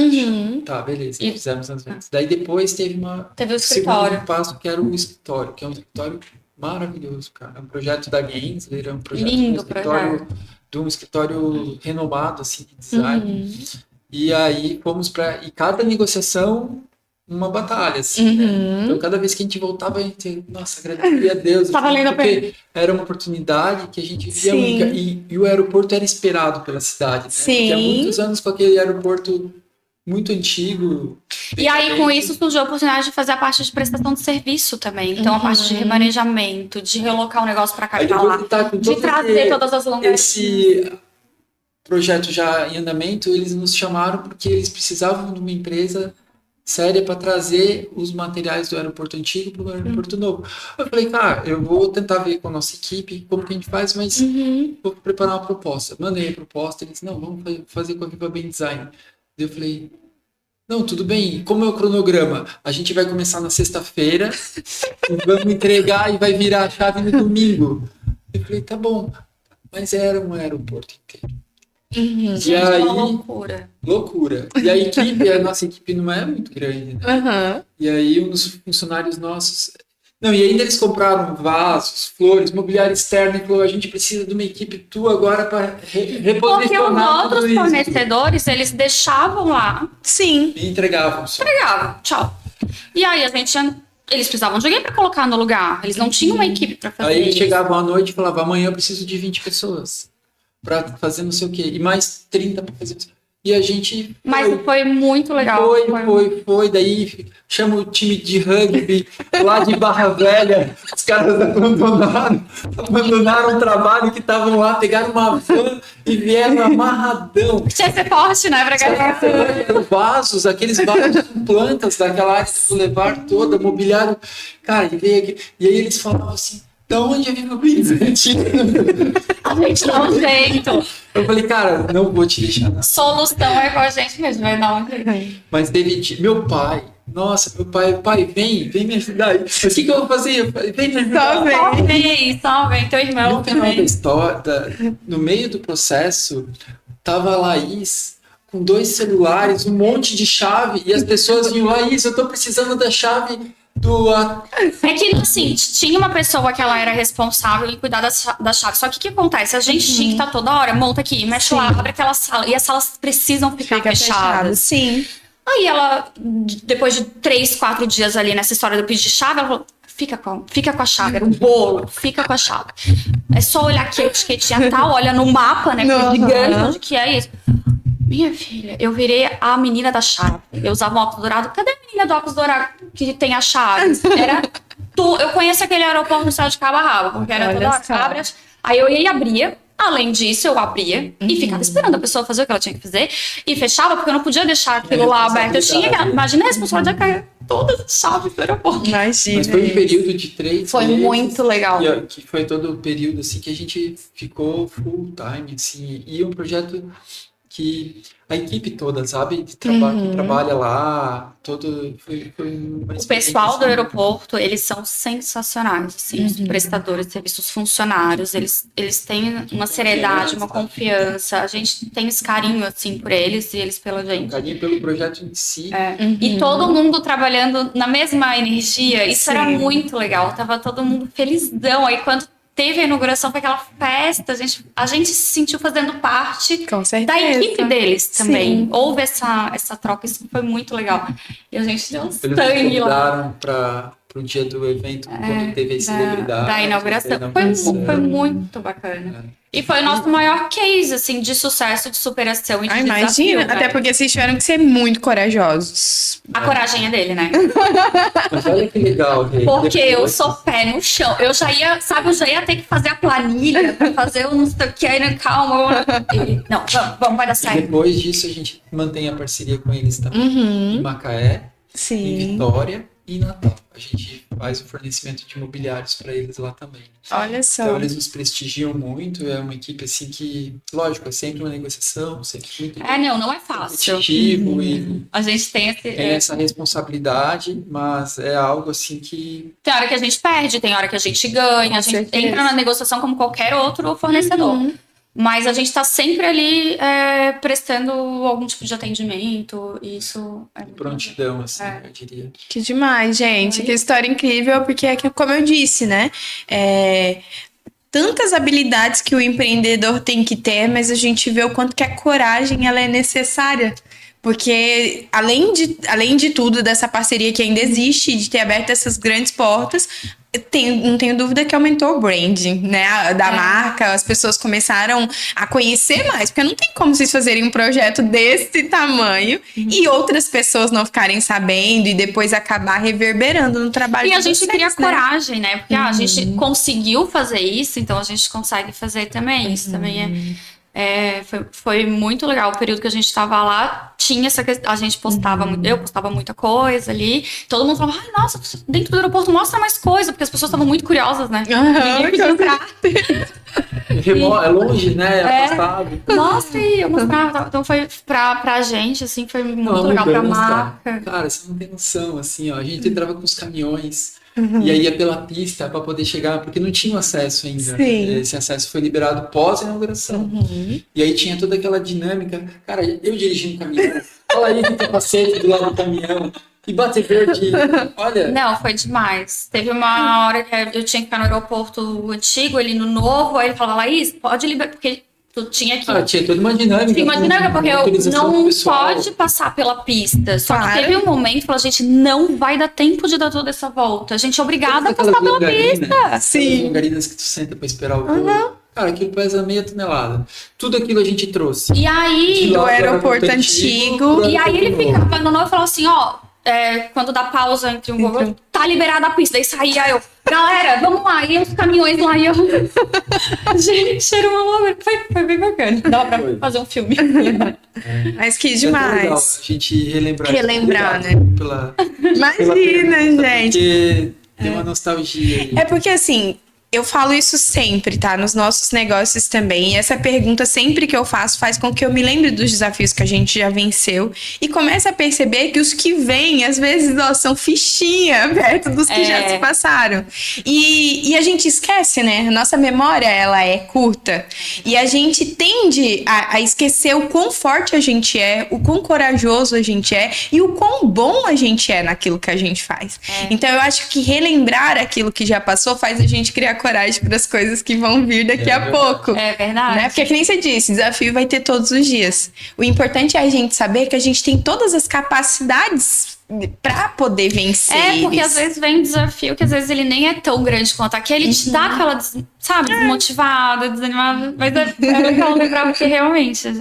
C: Tá, beleza.
B: E-
C: Fizemos as vendas. Daí depois
B: Teve o escritório.
C: segundo passo, que era o escritório, que é um escritório maravilhoso, cara. É um projeto da Gensler, é um projeto
B: Lindo
C: de um escritório renomado, assim, de design. E aí fomos para... E cada negociação, uma batalha, assim, né? Então, cada vez que a gente voltava, a gente... Nossa, agradecia a Deus.
B: Tá valendo a
C: porque era uma oportunidade que a gente via
A: Sim.
C: única. E o aeroporto era esperado pela cidade, né?
A: Sim.
C: Porque há muitos anos com aquele aeroporto muito antigo.
B: E aí, com isso, surgiu a oportunidade de fazer a parte de prestação de serviço também. Então, a parte de remanejamento, de relocar o negócio para cá
C: Aí
B: e pra
C: depois
B: lá.
C: de tá com
B: De
C: todo
B: trazer todas as longarias.
C: esse projeto já em andamento, eles nos chamaram porque eles precisavam de uma empresa séria para trazer os materiais do aeroporto antigo para o aeroporto novo. Eu falei, cara, eu vou tentar ver com a nossa equipe como que a gente faz, mas vou preparar uma proposta. Mandei a proposta, eles não, vamos fazer com a Viva Bem Design. Eu falei, não, tudo bem, como é o cronograma? A gente vai começar na sexta-feira e vamos entregar e vai virar a chave no domingo. Eu falei, tá bom, mas era um aeroporto inteiro. E
B: Gente,
C: aí,
B: uma loucura.
C: loucura. E a equipe, a nossa equipe não é muito grande, né? E aí um dos funcionários nossos... Não, e ainda eles compraram vasos, flores, mobiliário externo e falou, a gente precisa de uma equipe tua agora para
B: Porque os
C: reposicionar tudo
B: outros
C: isso.
B: fornecedores, eles deixavam lá,
A: Sim.
C: E entregavam só.
B: pegavam, tchau. E aí, eles precisavam de alguém para colocar no lugar. Eles não tinham uma equipe para fazer
C: Aí eles
B: isso.
C: chegavam à noite e falavam, amanhã eu preciso de 20 pessoas para fazer não sei o quê. E mais 30 para fazer isso. E a gente...
B: Mas foi muito legal.
C: Foi. Daí chama o time de rugby lá de Barra Velha. Os caras abandonaram o trabalho que estavam lá, pegaram uma van e vieram amarradão.
B: Tinha que ser forte, né, pra galera?
C: Vasos, aqueles vasos com plantas daquela área do Boulevard toda, mobiliário. Cara, e veio aqui. E aí eles falavam assim, da onde é Viva Bem Design?
B: A gente dá um jeito.
C: Eu falei, cara, não vou te deixar nada.
B: Solução é com a gente mesmo, vai dar um jeito.
C: Mas teve meu pai. Nossa, meu pai, vem me ajudar aí. Mas o que eu vou fazer? Eu falei, vem me ajudar.
B: Só vem, teu irmão
C: No final da
B: também.
C: história, no meio do processo, tava a Laís com 2 celulares, um monte de chave, e as pessoas vinham, Laís, eu tô precisando da chave do...
B: É que, assim, tinha uma pessoa que ela era responsável em cuidar da chave. Só que o que acontece? A gente tinha que estar toda hora, monta aqui, mexe lá, abre aquela sala. E as salas precisam ficar fechadas.
A: Sim.
B: Aí ela, depois de 3, 4 dias ali nessa história do pedido de chave, ela falou, fica com a chave, era um bolo, fica com a chave. É só olhar aqui a etiquetinha tal, olha no mapa, né, gigante, onde que é isso. Minha filha, eu virei a menina da chave. Eu usava um óculos dourado. Cadê a menina do óculos dourado que tem a chave? Era eu conheço aquele aeroporto no céu de cabo a rabo, porque era toda hora, abre aí eu ia e abria. Além disso, eu abria e ficava esperando a pessoa fazer o que ela tinha que fazer e fechava, porque eu não podia deixar aquilo lá aberto. Eu tinha que... Imagina a responsabilidade de cair todas as chaves do aeroporto.
A: Imagina.
C: Mas foi um período de 3
B: Foi
C: meses,
B: muito legal.
C: Que foi todo o período assim, que a gente ficou full time, assim, e um projeto que a equipe toda, sabe, que trabalha lá, foi uma
B: O
C: experiência,
B: pessoal do
C: assim,
B: aeroporto, eles são sensacionais, assim, os prestadores de serviços, os funcionários, eles têm uma seriedade, uma confiança, a gente tem esse carinho, assim, por eles e eles pela
C: um
B: gente.
C: carinho pelo projeto em si.
B: E todo mundo trabalhando na mesma energia, isso era muito legal, tava todo mundo felizão, aí quando teve a inauguração, foi aquela festa, a gente se sentiu fazendo parte
A: Com certeza.
B: da equipe deles também.
A: Sim.
B: Houve essa troca, isso foi muito legal. E a gente deu um
C: Eles
B: sangue lá.
C: convidaram para o dia do evento, quando teve a celebridade.
B: Da inauguração. Foi muito bacana. E foi o nosso maior case, assim, de sucesso, de superação e de desafio.
A: Imagina,
B: né?
A: até porque vocês tiveram que ser muito corajosos.
B: A coragem é dele, né?
C: Mas olha que legal, Rê.
B: Porque eu
C: Depois-
B: sou pé no chão. Eu já ia ter que fazer a planilha pra fazer o não sei o que, aí, né, calma. Não, vamos, vai dar
C: E
B: certo.
C: depois disso, a gente mantém a parceria com eles também. Em Macaé, em
A: Sim.
C: Vitória e Natal. A gente faz o fornecimento de imobiliários para eles lá também.
A: Olha só.
C: Então eles nos prestigiam muito, é uma equipe assim que, lógico, é sempre uma negociação, sempre muito
B: Não é fácil.
C: competitivo e
B: A gente tem
C: tem essa responsabilidade, mas é algo assim que
B: Tem hora que a gente perde, tem hora que a gente ganha,
A: Com
B: a gente
A: certeza.
B: entra na negociação como qualquer outro fornecedor. Mas a gente tá sempre ali prestando algum tipo de atendimento, e isso é muito
C: prontidão, assim, eu diria.
A: Que demais, gente. Que história incrível, porque é que, como eu disse, né? Tantas habilidades que o empreendedor tem que ter, mas a gente vê o quanto que a coragem ela é necessária. Porque, além de tudo, dessa parceria que ainda existe, de ter aberto essas grandes portas, não tenho dúvida que aumentou o branding, né, da marca. As pessoas começaram a conhecer mais, porque não tem como vocês fazerem um projeto desse tamanho e outras pessoas não ficarem sabendo e depois acabar reverberando no trabalho
B: E
A: de
B: a gente
A: vocês,
B: cria
A: né?
B: coragem, né? Porque a gente conseguiu fazer isso, então a gente consegue fazer também. Isso também foi muito legal. O período que a gente estava lá, tinha essa questão. A gente postava, eu postava muita coisa ali. Todo mundo falava, ai, nossa, dentro do aeroporto mostra mais coisa, porque as pessoas estavam muito curiosas, né? Ninguém podia entrar.
C: É longe, né? É afastado.
B: Nossa, e eu mostrava. Então foi pra gente, assim, foi muito
C: Não, a
B: legal pra
C: mudança,
B: marca.
C: cara, você não tem noção, assim, ó. A gente entrava com os caminhões e aí ia pela pista para poder chegar, porque não tinha acesso ainda.
A: Sim.
C: Esse acesso foi liberado pós-inauguração. E aí tinha toda aquela dinâmica. Cara, eu dirigindo o caminhão, olha aí o capacete do lado do caminhão, e bater verde. Olha.
B: Não, foi demais. Teve uma hora que eu tinha que ficar no aeroporto antigo, ele no novo, aí ele falava, Laís, pode liberar, porque tu tinha que...
C: Tinha toda uma dinâmica.
B: Tinha uma dinâmica, porque eu
C: autorização
B: não
C: do pessoal.
B: pode passar pela pista. Só
A: Claro.
B: que teve um momento que falou, gente, não vai dar tempo de dar toda essa volta. A gente é obrigada a
C: Aquelas
B: passar pela
C: longarinas,
B: pista.
C: aquelas
A: Sim.
C: longarinas que tu senta pra esperar o voo. Cara, aquilo pesa meia tonelada. Tudo aquilo a gente trouxe.
B: E aí...
A: Do aeroporto antigo.
C: pro
B: E aí ele
C: aeroporto novo.
B: ficava no novo e falou assim, ó, quando dá pausa entre um voo, tá liberada a pista. Daí saía eu, galera, vamos lá. E os caminhões lá, e eu... Gente, era uma loucura. Foi bem bacana. Dava pra fazer um filme.
A: Mas que
C: É tão legal
A: demais.
C: a gente relembrar.
A: Relembrar,
C: Obrigado
A: né?
C: Pela
A: Imagina, gente.
C: Porque tem uma nostalgia aí.
A: É porque assim, eu falo isso sempre, tá? Nos nossos negócios também. E essa pergunta, sempre que eu faço, faz com que eu me lembre dos desafios que a gente já venceu. E comece a perceber que os que vêm, às vezes, ó, são fichinha perto dos que já se passaram. E a gente esquece, né? A nossa memória, ela é curta. E a gente tende a esquecer o quão forte a gente é, o quão corajoso a gente é e o quão bom a gente é naquilo que a gente faz. Então, eu acho que relembrar aquilo que já passou faz a gente criar coragem para as coisas que vão vir daqui a pouco.
B: É verdade.
A: Né? Porque, que nem você disse, desafio vai ter todos os dias. O importante é a gente saber que a gente tem todas as capacidades para poder vencer.
B: Porque
A: eles.
B: às vezes vem um desafio que às vezes ele nem é tão grande quanto aquele, te dá aquela, sabe, desmotivada, desanimada. Mas é legal lembrar porque realmente é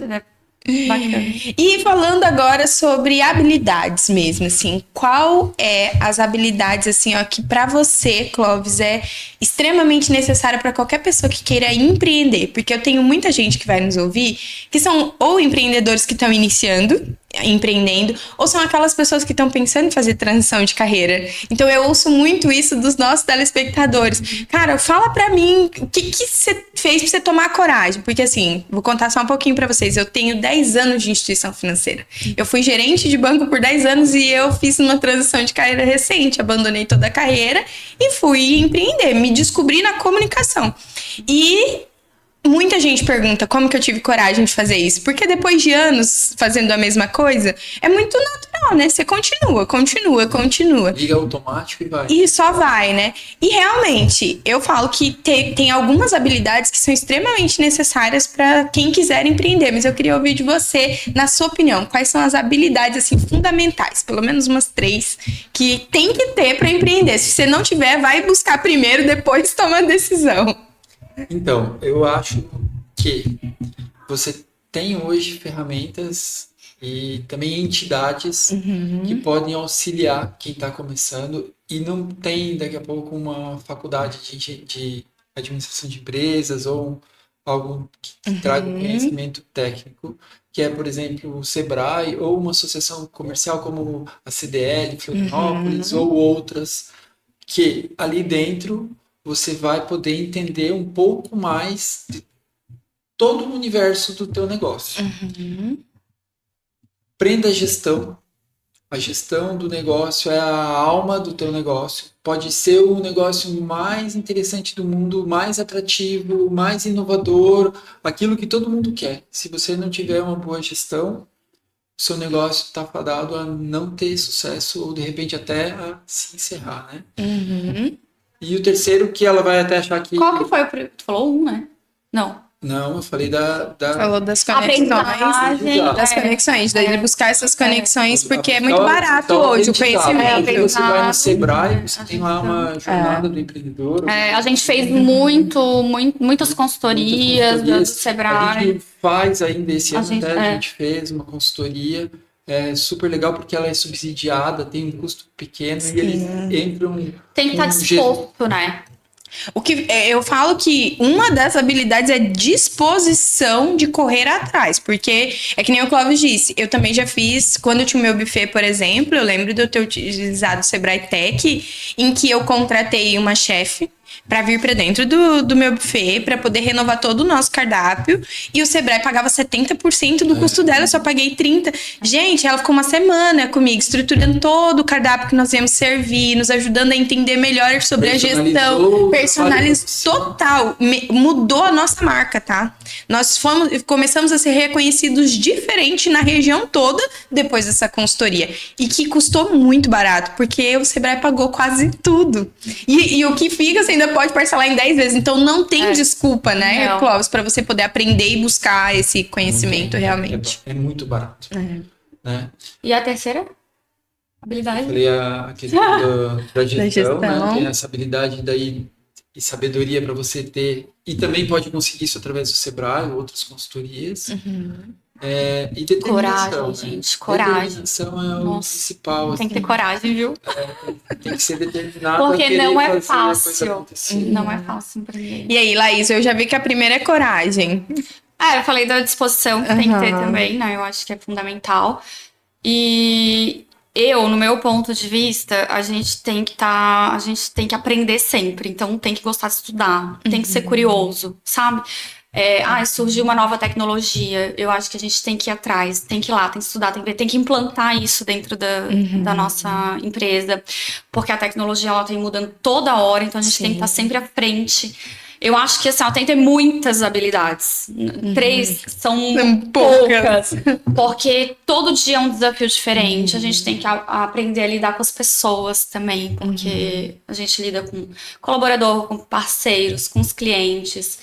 B: bacana.
A: E falando agora sobre habilidades mesmo, assim, qual é as habilidades, assim, ó, que pra você, Clóvis, é extremamente necessária para qualquer pessoa que queira empreender? Porque eu tenho muita gente que vai nos ouvir que são ou empreendedores que estão iniciando, empreendendo, ou são aquelas pessoas que estão pensando em fazer transição de carreira. Então eu ouço muito isso dos nossos telespectadores. Cara, fala pra mim o que você fez pra você tomar coragem, porque assim, vou contar só um pouquinho pra vocês. Eu tenho 10 anos de instituição financeira. Eu fui gerente de banco por 10 anos e eu fiz uma transição de carreira recente, abandonei toda a carreira e fui empreender, me descobri na comunicação. E muita gente pergunta como que eu tive coragem de fazer isso. Porque depois de anos fazendo a mesma coisa, é muito natural, né? Você continua.
C: Liga automático e vai.
A: E só vai, né? E realmente, eu falo que tem algumas habilidades que são extremamente necessárias para quem quiser empreender. Mas eu queria ouvir de você, na sua opinião, quais são as habilidades, assim, fundamentais? Pelo menos umas 3 que tem que ter para empreender. Se você não tiver, vai buscar primeiro, depois toma a decisão.
C: Então, eu acho que você tem hoje ferramentas e também entidades que podem auxiliar quem está começando e não tem daqui a pouco uma faculdade de administração de empresas ou algo que traga um conhecimento técnico, que é, por exemplo, o Sebrae ou uma associação comercial como a CDL, Florianópolis, ou outras, que ali dentro você vai poder entender um pouco mais de todo o universo do teu negócio. Aprenda a gestão. A gestão do negócio é a alma do teu negócio. Pode ser o negócio mais interessante do mundo, mais atrativo, mais inovador, aquilo que todo mundo quer. Se você não tiver uma boa gestão, o seu negócio está fadado a não ter sucesso ou, de repente, até a se encerrar, né? E o terceiro, que ela vai até achar que...
B: Qual que foi o primeiro? Tu falou né? Não.
C: Não, eu falei da...
A: Falou das conexões. Das conexões, daí buscar essas conexões, porque é muito barato hoje o conhecimento.
C: Você vai no Sebrae, você tem lá uma jornada do empreendedor.
B: A gente fez muitas consultorias do Sebrae.
C: A gente faz ainda esse ano, a gente fez uma consultoria. É super legal porque ela é subsidiada, tem um custo pequeno e eles entram...
B: Tem que estar disposto, né?
A: O que eu falo que uma das habilidades é disposição de correr atrás, porque é que nem o Clóvis disse, eu também já fiz, quando eu tinha o meu buffet, por exemplo, eu lembro de eu ter utilizado o Sebrae Tech, em que eu contratei uma chefe para vir para dentro do meu buffet, para poder renovar todo o nosso cardápio, e o Sebrae pagava 70% do custo dela, eu só paguei 30%. Gente, ela ficou uma semana comigo, estruturando todo o cardápio que nós íamos servir, nos ajudando a entender melhor sobre a gestão, personalizou total, mudou a nossa marca, tá? Nós começamos a ser reconhecidos diferente na região toda depois dessa consultoria, e que custou muito barato, porque o Sebrae pagou quase tudo. E o que fica, você ainda pode parcelar em 10 vezes. Então não tem desculpa, né, Clóvis, para você poder aprender e buscar esse conhecimento realmente.
C: É muito barato. Né?
B: E a terceira habilidade?
C: Eu falei a questão da gestão, né? Tem essa habilidade daí e sabedoria para você ter. E também pode conseguir isso através do Sebrae ou outras consultorias. E determinação.
B: Coragem, gente. Coragem.
C: Determinação é o principal.
B: Tem que ter coragem, viu?
C: Tem que ser determinado.
B: Porque não é fácil. Não é fácil empreender.
A: E aí, Laís, eu já vi que a primeira é coragem.
B: Eu falei da disposição que tem que ter também, né? Eu acho que é fundamental. E no meu ponto de vista, a gente tem que aprender sempre. Então, tem que gostar de estudar. Tem que ser curioso, sabe? Surgiu uma nova tecnologia, eu acho que a gente tem que ir atrás, tem que ir lá, tem que estudar, tem que ver, tem que implantar isso dentro da nossa empresa, porque a tecnologia ela tem mudando toda hora, então a gente tem que estar sempre à frente. Eu acho que assim, ela tem que ter muitas habilidades. 3 são poucas. Porque todo dia é um desafio diferente. A gente tem que aprender a lidar com as pessoas também, porque a gente lida com colaborador, com parceiros, com os clientes.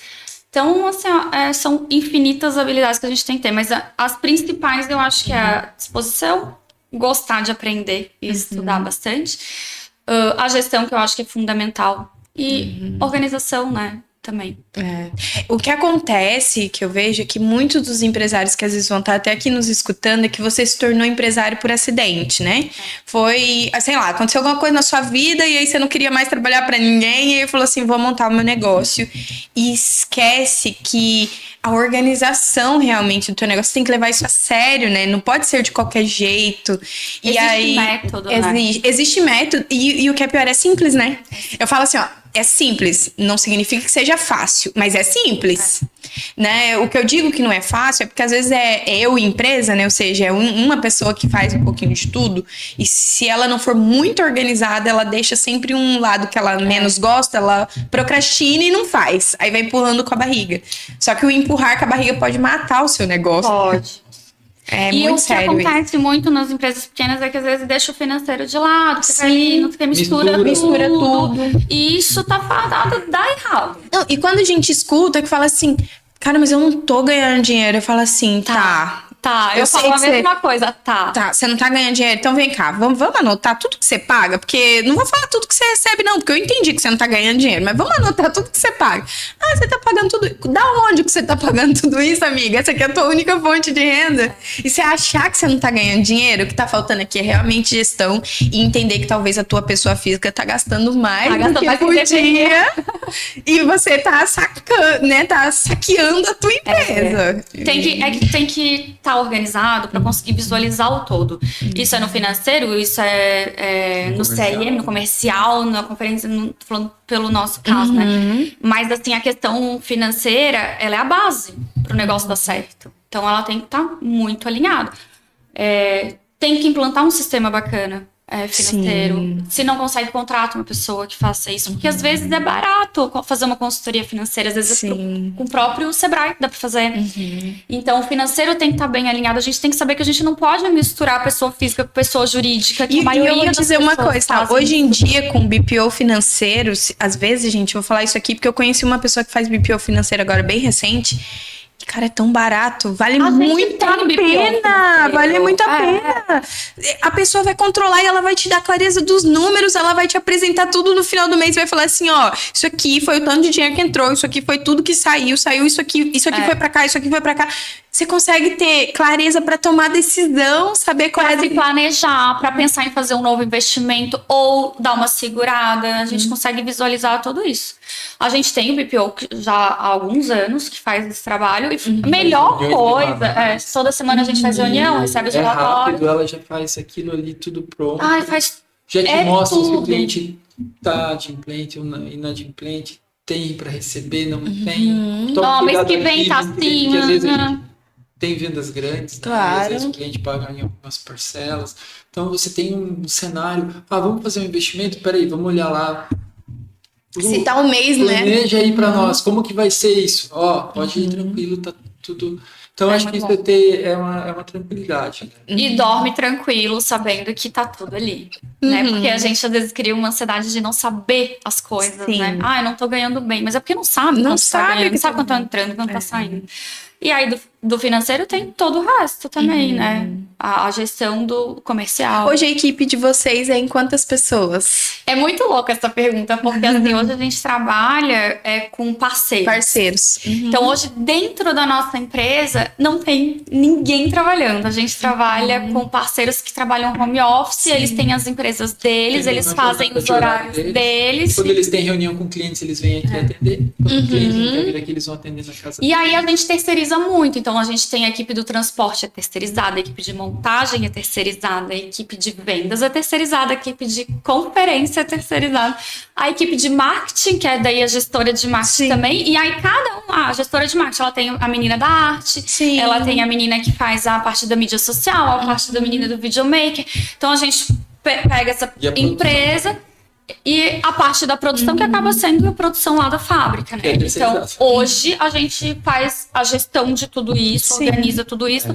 B: Então, assim, são infinitas habilidades que a gente tem que ter, mas as principais eu acho que é a disposição, gostar de aprender e estudar bastante, a gestão, que eu acho que é fundamental, e organização, né, também.
A: O que acontece, que eu vejo, é que muitos dos empresários que às vezes vão estar até aqui nos escutando, é que você se tornou empresário por acidente, né? Foi, sei lá, aconteceu alguma coisa na sua vida e aí você não queria mais trabalhar para ninguém e aí falou assim, vou montar o meu negócio. E esquece que a organização realmente do teu negócio, você tem que levar isso a sério, né? Não pode ser de qualquer jeito.
B: Existe método, né?
A: Existe método e o que é pior é simples, né? Eu falo assim, ó, é simples, não significa que seja fácil, mas é simples, né? O que eu digo que não é fácil é porque às vezes é eu empresa, né? Ou seja, é uma pessoa que faz um pouquinho de tudo e se ela não for muito organizada, ela deixa sempre um lado que ela menos gosta, ela procrastina e não faz. Aí vai empurrando com a barriga. Só que o empurrar com a barriga pode matar o seu negócio.
B: Pode.
A: E muito sério.
B: O que acontece muito nas empresas pequenas é que às vezes deixa o financeiro de lado, fica ali, não fica, mistura tudo. E isso tá fadado a dar errado.
A: Não, e quando a gente escuta que fala assim, cara, mas eu não tô ganhando dinheiro, eu falo assim, tá,
B: Tá,
A: Eu
B: eu
A: sei
B: falo a
A: que você-
B: mesma coisa, tá.
A: Tá, você não tá ganhando dinheiro, então vem cá, vamos anotar tudo que você paga, porque não vou falar tudo que você recebe, não, porque eu entendi que você não tá ganhando dinheiro, mas vamos anotar tudo que você paga. Ah, você tá pagando tudo. Da onde que você tá pagando tudo isso, amiga? Essa aqui é a tua única fonte de renda. E você achar que você não tá ganhando dinheiro, o que tá faltando aqui é realmente gestão e entender que talvez a tua pessoa física tá gastando mais
B: Tá
A: do
B: gastando
A: que
B: mais do
A: por
B: que deveria.
A: dia. E você tá sacando, né? Tá saqueando a tua empresa.
B: Tem que estar organizado para conseguir visualizar o todo. Isso é no financeiro, isso é
C: No
B: no
C: comercial.
B: CRM, no comercial, na conferência, tô falando pelo nosso caso, né? Mas assim, a questão financeira, ela é a base para o negócio dar certo. Então ela tem que estar muito alinhada. Tem que implantar um sistema bacana. Financeiro.
A: Sim.
B: Se não consegue, contrata uma pessoa que faça isso. Porque às vezes é barato fazer uma consultoria financeira. Às vezes
A: Sim.
B: com o próprio Sebrae dá pra fazer. Então o financeiro tem que estar bem alinhado. A gente tem que saber que a gente não pode misturar pessoa física com pessoa jurídica. Que a
A: E
B: maioria
A: eu vou
B: das
A: dizer uma
B: pessoas
A: coisa, tá?
B: fazem
A: Hoje em
B: isso.
A: dia, com BPO financeiro, às vezes, gente, eu vou falar isso aqui porque eu conheci uma pessoa que faz BPO financeiro agora bem recente. E, cara, é tão barato. Vale
B: A gente
A: muito
B: tá
A: a
B: no BPO
A: pena.
B: financeiro.
A: Vale muito a
B: É.
A: pena. A pessoa vai controlar e ela vai te dar clareza dos números, ela vai te apresentar tudo no final do mês. Vai falar assim, ó, isso aqui foi o tanto de dinheiro que entrou, isso aqui foi tudo que saiu isso aqui foi pra cá, isso aqui foi pra cá. Você consegue ter clareza pra tomar decisão, saber qual é
B: Para se planejar, para pensar em fazer um novo investimento ou dar uma segurada, a gente consegue visualizar tudo isso. A gente tem o BPO que já há alguns anos que faz esse trabalho e a melhor
C: Reuniões
B: coisa
C: semanais.
B: toda semana a gente faz reunião, recebe os
C: É
B: relatórios.
C: rápido, ela já faz aquilo ali tudo pronto.
B: Ai, faz
C: Já te
B: é
C: mostra se o
B: tudo.
C: cliente tá adimplente ou inadimplente, tem para receber, não tem. Toma
B: Ó, mês
C: cuidado
B: que vem
C: aqui,
B: tá
C: porque
B: assim,
C: às vezes a
B: aham.
C: gente tem vendas grandes, né?
A: Claro.
C: E às vezes o cliente paga em algumas parcelas. Então você tem um cenário, vamos fazer um investimento, peraí, vamos olhar lá.
A: se tá um mês, né?
C: Planeja aí para nós, como que vai ser isso? Ó, pode ir tranquilo, tá tudo. Então acho que
B: muito
C: isso é uma tranquilidade, né?
B: E dorme tranquilo, sabendo que tá tudo ali. Né? Porque a gente às vezes cria uma ansiedade de não saber as coisas,
A: Sim.
B: né? Eu não tô ganhando bem, mas é porque não sabe
A: Não
B: quanto
A: sabe
B: tá ganhando,
A: que
B: não sabe
A: tá
B: quanto tá entrando, quanto tá saindo. E aí do financeiro tem todo o resto também, né? A gestão do comercial.
A: Hoje a equipe de vocês é em quantas pessoas?
B: É muito louca essa pergunta, porque assim, hoje a gente trabalha com parceiros.
A: Parceiros.
B: Então, hoje, dentro da nossa empresa, não tem ninguém trabalhando. A gente trabalha com parceiros que trabalham home office, eles têm as empresas deles,
C: Tem
B: eles
C: uma
B: fazem
C: jornada
B: os
C: de horário
B: horários deles.
C: Quando eles têm reunião com clientes, eles vêm aqui atender. Quando o cliente não quer vir aqui, eles vão atender na casa
B: E aí a gente terceiriza muito. Então, a gente tem a equipe do transporte é terceirizada, a equipe de montagem é terceirizada, a equipe de vendas é terceirizada, a equipe de conferência é terceirizada, a equipe de marketing, que é daí a gestora de marketing
A: Sim.
B: também. E aí a gestora de marketing, ela tem a menina da arte,
A: Sim.
B: ela tem a menina que faz a parte da mídia social, a parte da menina do videomaker. Então, a gente pega essa
C: E a produção?
B: empresa e a parte da produção que acaba sendo a produção lá da fábrica, né?
C: Que é
B: Então,
C: terceirizado.
B: hoje a gente faz a gestão de tudo isso,
A: Sim.
B: organiza tudo isso,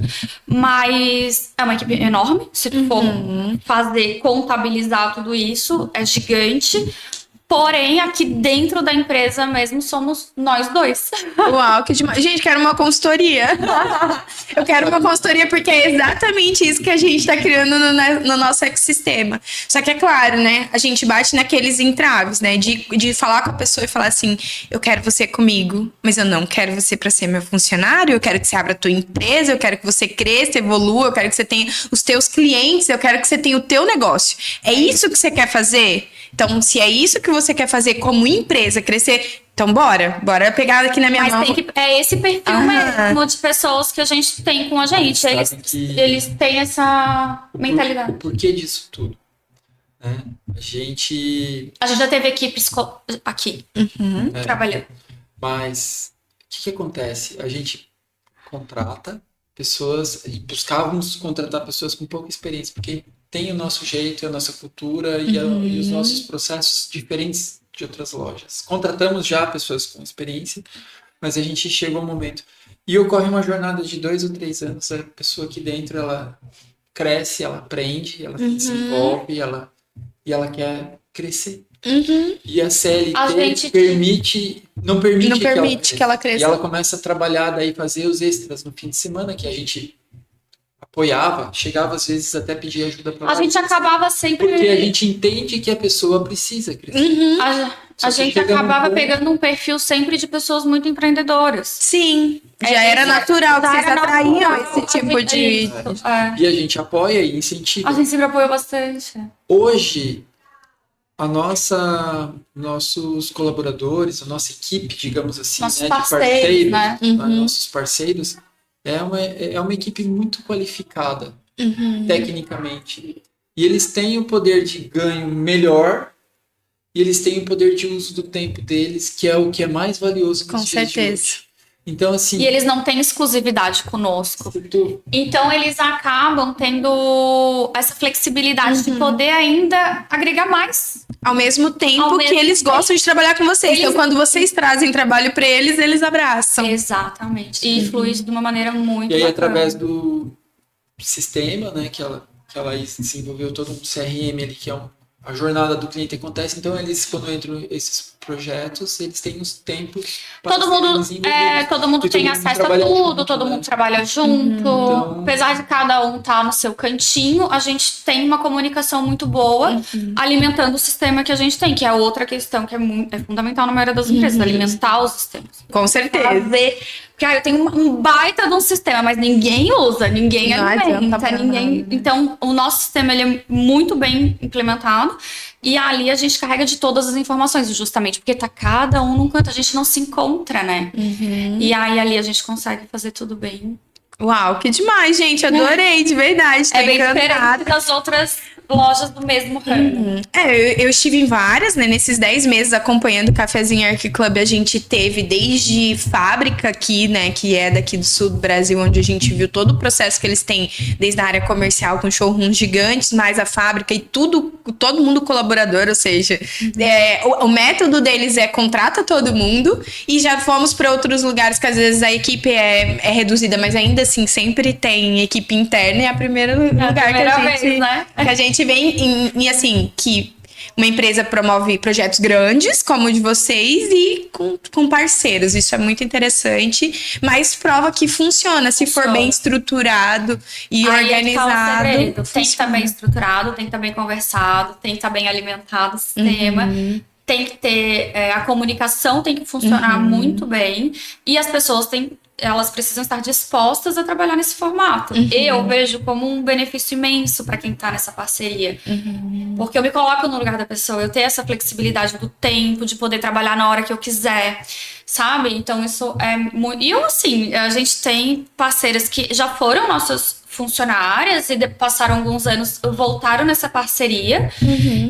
B: mas é uma equipe enorme. Se tu for fazer, contabilizar tudo isso, é gigante. Porém, aqui dentro da empresa mesmo somos nós dois.
A: Uau, que demais. Gente, quero uma consultoria. Eu quero uma consultoria porque é exatamente isso que a gente tá criando no nosso ecossistema. Só que é claro, né? A gente bate naqueles entraves, né? De falar com a pessoa e falar assim: eu quero você comigo, mas eu não quero você pra ser meu funcionário. Eu quero que você abra a tua empresa, eu quero que você cresça, evolua, eu quero que você tenha os teus clientes, eu quero que você tenha o teu negócio. É isso que você quer fazer? Então, se é isso que você quer fazer como empresa, crescer, então bora pegar aqui na minha
B: Mas
A: mão.
B: é esse perfil mesmo de pessoas que a gente tem com a gente.
C: Sabem que-
B: Eles têm essa mentalidade.
C: O porquê disso tudo? Né? A gente
B: A gente já teve equipes aqui, trabalhando.
C: Mas o que acontece? A gente contrata pessoas, e buscávamos contratar pessoas com pouca experiência, porque tem o nosso jeito, a nossa cultura e os nossos processos diferentes de outras lojas. Contratamos já pessoas com experiência, mas a gente chega ao momento. E ocorre uma jornada de 2 ou 3 anos. A pessoa aqui dentro, ela cresce, ela aprende, ela se desenvolve, e ela quer crescer. E a CLT
B: A gente-
C: não permite,
A: Não permite que ela cresça.
C: E ela começa a trabalhar, daí fazer os extras no fim de semana, que a gente apoiava, chegava às vezes até pedir ajuda para
B: A gente acabava sempre...
C: Porque a gente entende que a pessoa precisa crescer.
A: Uhum.
B: A gente acabava pegando um perfil sempre de pessoas muito empreendedoras.
A: Sim, já era natural que
B: já
A: vocês
B: era
A: atraíam
B: natural.
A: esse tipo de...
B: Isso, é.
C: E a gente apoia e incentiva.
B: A gente sempre apoiou bastante.
C: Hoje, nossos colaboradores, a nossa equipe, digamos assim,
B: Nossos
C: né,
B: parceiros,
C: de
B: né?
C: nossos parceiros, é uma equipe muito qualificada, tecnicamente. E eles têm o poder de ganho melhor e eles têm o poder de uso do tempo deles, que é o que é mais valioso nos
A: Com
C: dias de
A: certeza.
C: hoje. Então, assim...
B: E eles não têm exclusividade conosco. Então, eles acabam tendo essa flexibilidade de poder ainda agregar mais.
A: Ao mesmo tempo
B: Ao
A: que
B: mesmo
A: eles
B: tempo.
A: gostam de trabalhar com vocês. Então, quando vocês trazem trabalho para eles, eles abraçam.
B: Exatamente. E flui de uma maneira muito
C: E aí,
B: bacana.
C: através do sistema, né, que ela desenvolveu todo um CRM ali, que é a jornada do cliente acontece, então eles, quando entram esses projetos, eles têm os tempos para
B: Todo mundo
C: E
B: tem
C: todo mundo
B: acesso a
C: trabalha
B: tudo,
C: junto,
B: todo
C: né?
B: mundo trabalha junto.
C: Então-
B: Apesar de cada um estar no seu cantinho, a gente tem uma comunicação muito boa, alimentando o sistema que a gente tem, que é outra questão que é fundamental na maioria das empresas, alimentar os sistemas.
A: Com certeza.
B: Fazer. Porque eu tenho um baita de um sistema, mas ninguém usa, ninguém
A: Não adianta
B: alimenta,
A: pra
B: ninguém.
A: nada.
B: Então, o nosso sistema ele é muito bem implementado. E ali a gente carrega de todas as informações, justamente porque tá cada um num canto, a gente não se encontra, né? E aí ali a gente consegue fazer tudo bem.
A: Uau, que demais, gente. Adorei, de verdade. Tô
B: É bem
A: encantada.
B: diferente das outras lojas do mesmo ramo.
A: Eu estive em várias, né? Nesses 10 meses acompanhando o Cafezinho Arc Club, a gente teve desde fábrica aqui, né? Que é daqui do sul do Brasil, onde a gente viu todo o processo que eles têm, desde a área comercial com showrooms gigantes, mais a fábrica e tudo, todo mundo colaborador, ou seja, o método deles é contrata todo mundo, e já fomos para outros lugares que às vezes a equipe é reduzida, mas ainda assim sempre tem equipe interna, e é o primeiro lugar
B: primeira
A: que a gente,
B: vez, né?
A: que a gente vem e assim, que uma empresa promove projetos grandes, como o de vocês, e com parceiros. Isso é muito interessante, mas prova que funciona, se for bem estruturado e
B: Aí é que tá o
A: organizado.
B: segredo. Tem que estar
A: funciona.
B: bem estruturado, tem que estar bem conversado, tem que estar bem alimentado o sistema. Tem que ter a comunicação tem que funcionar muito bem, e as pessoas elas precisam estar dispostas a trabalhar nesse formato. Eu vejo como um benefício imenso para quem está nessa parceria. Porque eu me coloco no lugar da pessoa, eu tenho essa flexibilidade do tempo, de poder trabalhar na hora que eu quiser, sabe? Então isso é muito... E eu, assim, a gente tem parceiras que já foram nossas funcionárias e passaram alguns anos, voltaram nessa parceria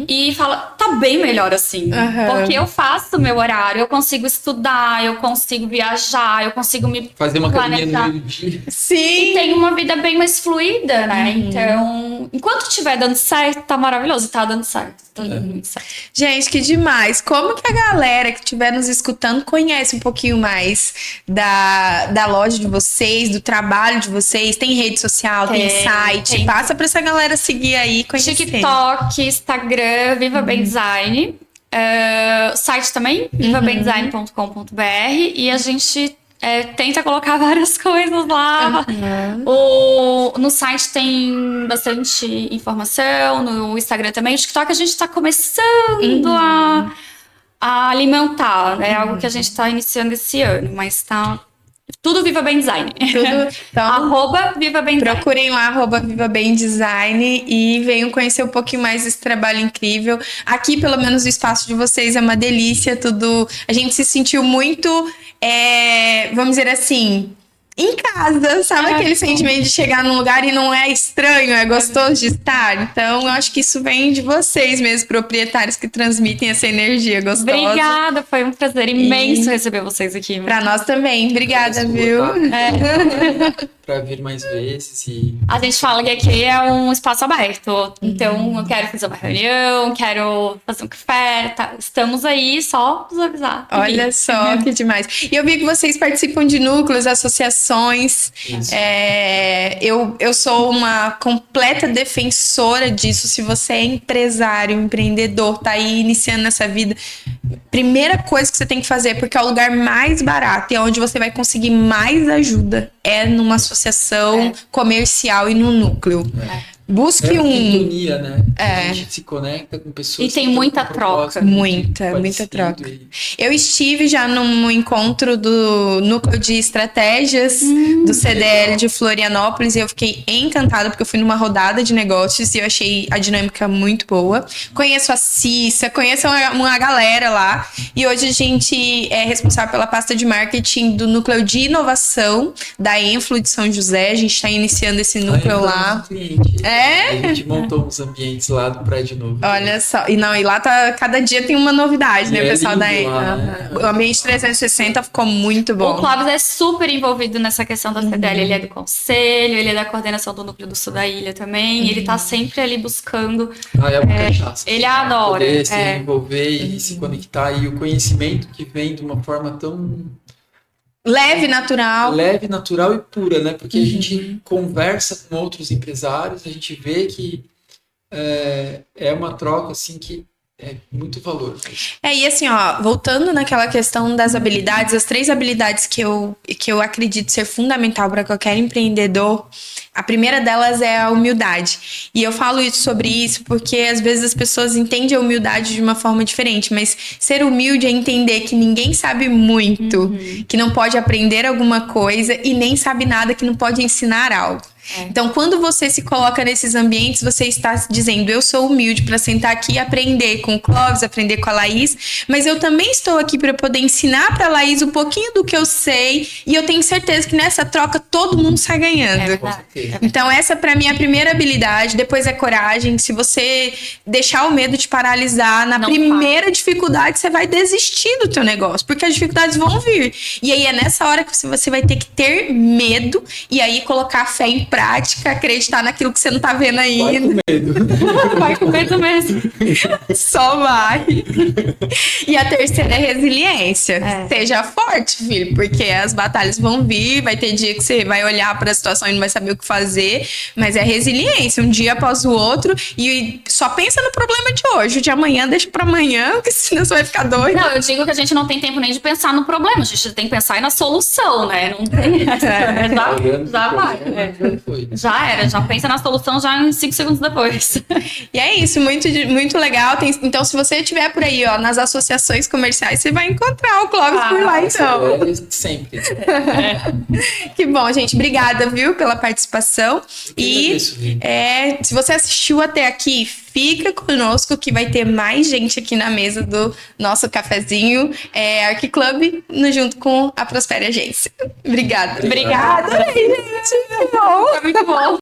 B: e falam, tá bem melhor assim. Porque eu faço o meu horário, eu consigo estudar, eu consigo viajar, eu consigo me
C: Fazer uma academia no
B: planejar.
C: meio do dia.
A: Sim!
B: E tem uma vida bem mais fluida, né? Então, enquanto estiver dando certo, tá maravilhoso. Tá dando certo. Tá dando muito certo.
A: Gente, que demais. Como que a galera que estiver nos escutando conhece um pouquinho mais da loja de vocês, do trabalho de vocês? Tem rede social, tem site?
B: tem.
A: Passa pra essa galera seguir aí, conhecer.
B: TikTok, Instagram, Viva Bem Design. Site também, vivabendesign.com.br. E a gente tenta colocar várias coisas lá. No site tem bastante informação, no Instagram também. O TikTok a gente tá começando a alimentar, né? Algo que a gente tá iniciando esse ano, mas tá tudo Viva Bem Design.
A: Tudo. Então,
B: @Viva Bem Design.
A: procurem lá, @Viva Bem Design, e venham conhecer um pouquinho mais desse trabalho incrível. Aqui, pelo menos, o espaço de vocês é uma delícia, tudo. A gente se sentiu muito, vamos dizer assim, em casa, sabe? Aquele sentimento de chegar num lugar e não é estranho, é gostoso de estar. Então, eu acho que isso vem de vocês mesmos, proprietários, que transmitem essa energia gostosa.
B: Obrigada, foi um prazer imenso receber vocês aqui.
A: Pra nós também. Obrigada, viu?
C: Para vir mais vezes e
B: A gente fala que aqui é um espaço aberto. Então, eu quero fazer uma reunião, quero fazer um café. Tá? Estamos aí, só nos avisar.
A: Olha só, que demais. E eu vi que vocês participam de núcleos, associações.
C: Isso.
A: Eu sou uma completa defensora disso. Se você é empresário, empreendedor, tá aí iniciando essa vida, Primeira coisa que você tem que fazer, porque é o lugar mais barato e é onde você vai conseguir mais ajuda, é numa associação comercial e no núcleo. Busque
C: É uma
A: um.
C: sintonia, né? A gente se conecta com pessoas
B: E tem
C: que têm
B: muita
C: um propósito
B: troca.
A: Muita
C: parecido
A: troca.
C: e-
A: Eu estive já num encontro do núcleo de estratégias do CDL de Florianópolis e eu fiquei encantada porque eu fui numa rodada de negócios e eu achei a dinâmica muito boa. Conheço a Cissa, conheço uma galera lá e hoje a gente é responsável pela pasta de marketing do núcleo de inovação da Enflu de São José. A gente está iniciando esse núcleo lá.
C: A gente montou uns ambientes lá do prédio novo.
A: Olha só, e lá tá, cada dia tem uma novidade, né,
C: E é
A: pessoal
C: lindo
A: da
C: lá, né?
A: O ambiente 360 ficou muito bom.
B: O Clóvis é super envolvido nessa questão da CDL. Ele é do conselho, ele é da coordenação do núcleo do sul da ilha também. Ele tá sempre ali buscando.
C: É uma cachaça.
B: Ele adora.
C: Poder se envolver e se conectar. E o conhecimento que vem de uma forma tão
A: Leve, natural.
C: leve, natural e pura, né? Porque a gente conversa com outros empresários, a gente vê que é uma troca, assim, que é muito valor.
A: E assim, ó, voltando naquela questão das habilidades, as 3 habilidades que eu acredito ser fundamental para qualquer empreendedor, a primeira delas é a humildade. E eu falo sobre isso porque às vezes as pessoas entendem a humildade de uma forma diferente, mas ser humilde é entender que ninguém sabe muito, que não pode aprender alguma coisa e nem sabe nada, que não pode ensinar algo. Então, quando você se coloca nesses ambientes, você está dizendo, eu sou humilde para sentar aqui e aprender com o Clóvis, aprender com a Laís, mas eu também estou aqui para poder ensinar para a Laís um pouquinho do que eu sei e eu tenho certeza que nessa troca todo mundo sai ganhando.
C: Com certeza.
A: Então, essa para mim é a primeira habilidade, depois é coragem. Se você deixar o medo te paralisar, na
B: Não
A: primeira dificuldade você vai desistir do teu negócio, porque as dificuldades vão vir. E aí é nessa hora que você vai ter que ter medo e aí colocar a fé em prática, acreditar naquilo que você não tá vendo
C: Vai
A: ainda.
C: com medo.
B: Vai com medo mesmo.
A: Só vai. E a terceira é resiliência. Seja forte, filho, porque as batalhas vão vir, vai ter dia que você vai olhar para a situação e não vai saber o que fazer, mas é resiliência, um dia após o outro, e só pensa no problema de hoje, o de amanhã deixa para amanhã, porque senão você vai ficar doido.
B: Não, eu digo que a gente não tem tempo nem de pensar no problema, a gente tem que pensar na solução, né? Não tem. Já vai. Já era, já pensa na solução já em 5 segundos depois.
A: E é isso, muito, muito legal. Então, se você estiver por aí, ó, nas associações comerciais, você vai encontrar o Clóvis por lá, então.
C: Sempre.
A: Que bom, gente. Obrigada, viu, pela participação. Se você assistiu até aqui, fica conosco que vai ter mais gente aqui na mesa do nosso cafezinho Arquiclub, junto com a Prospere Agência. Obrigada.
B: Obrigada,
A: gente. Muito bom.
B: Foi muito bom.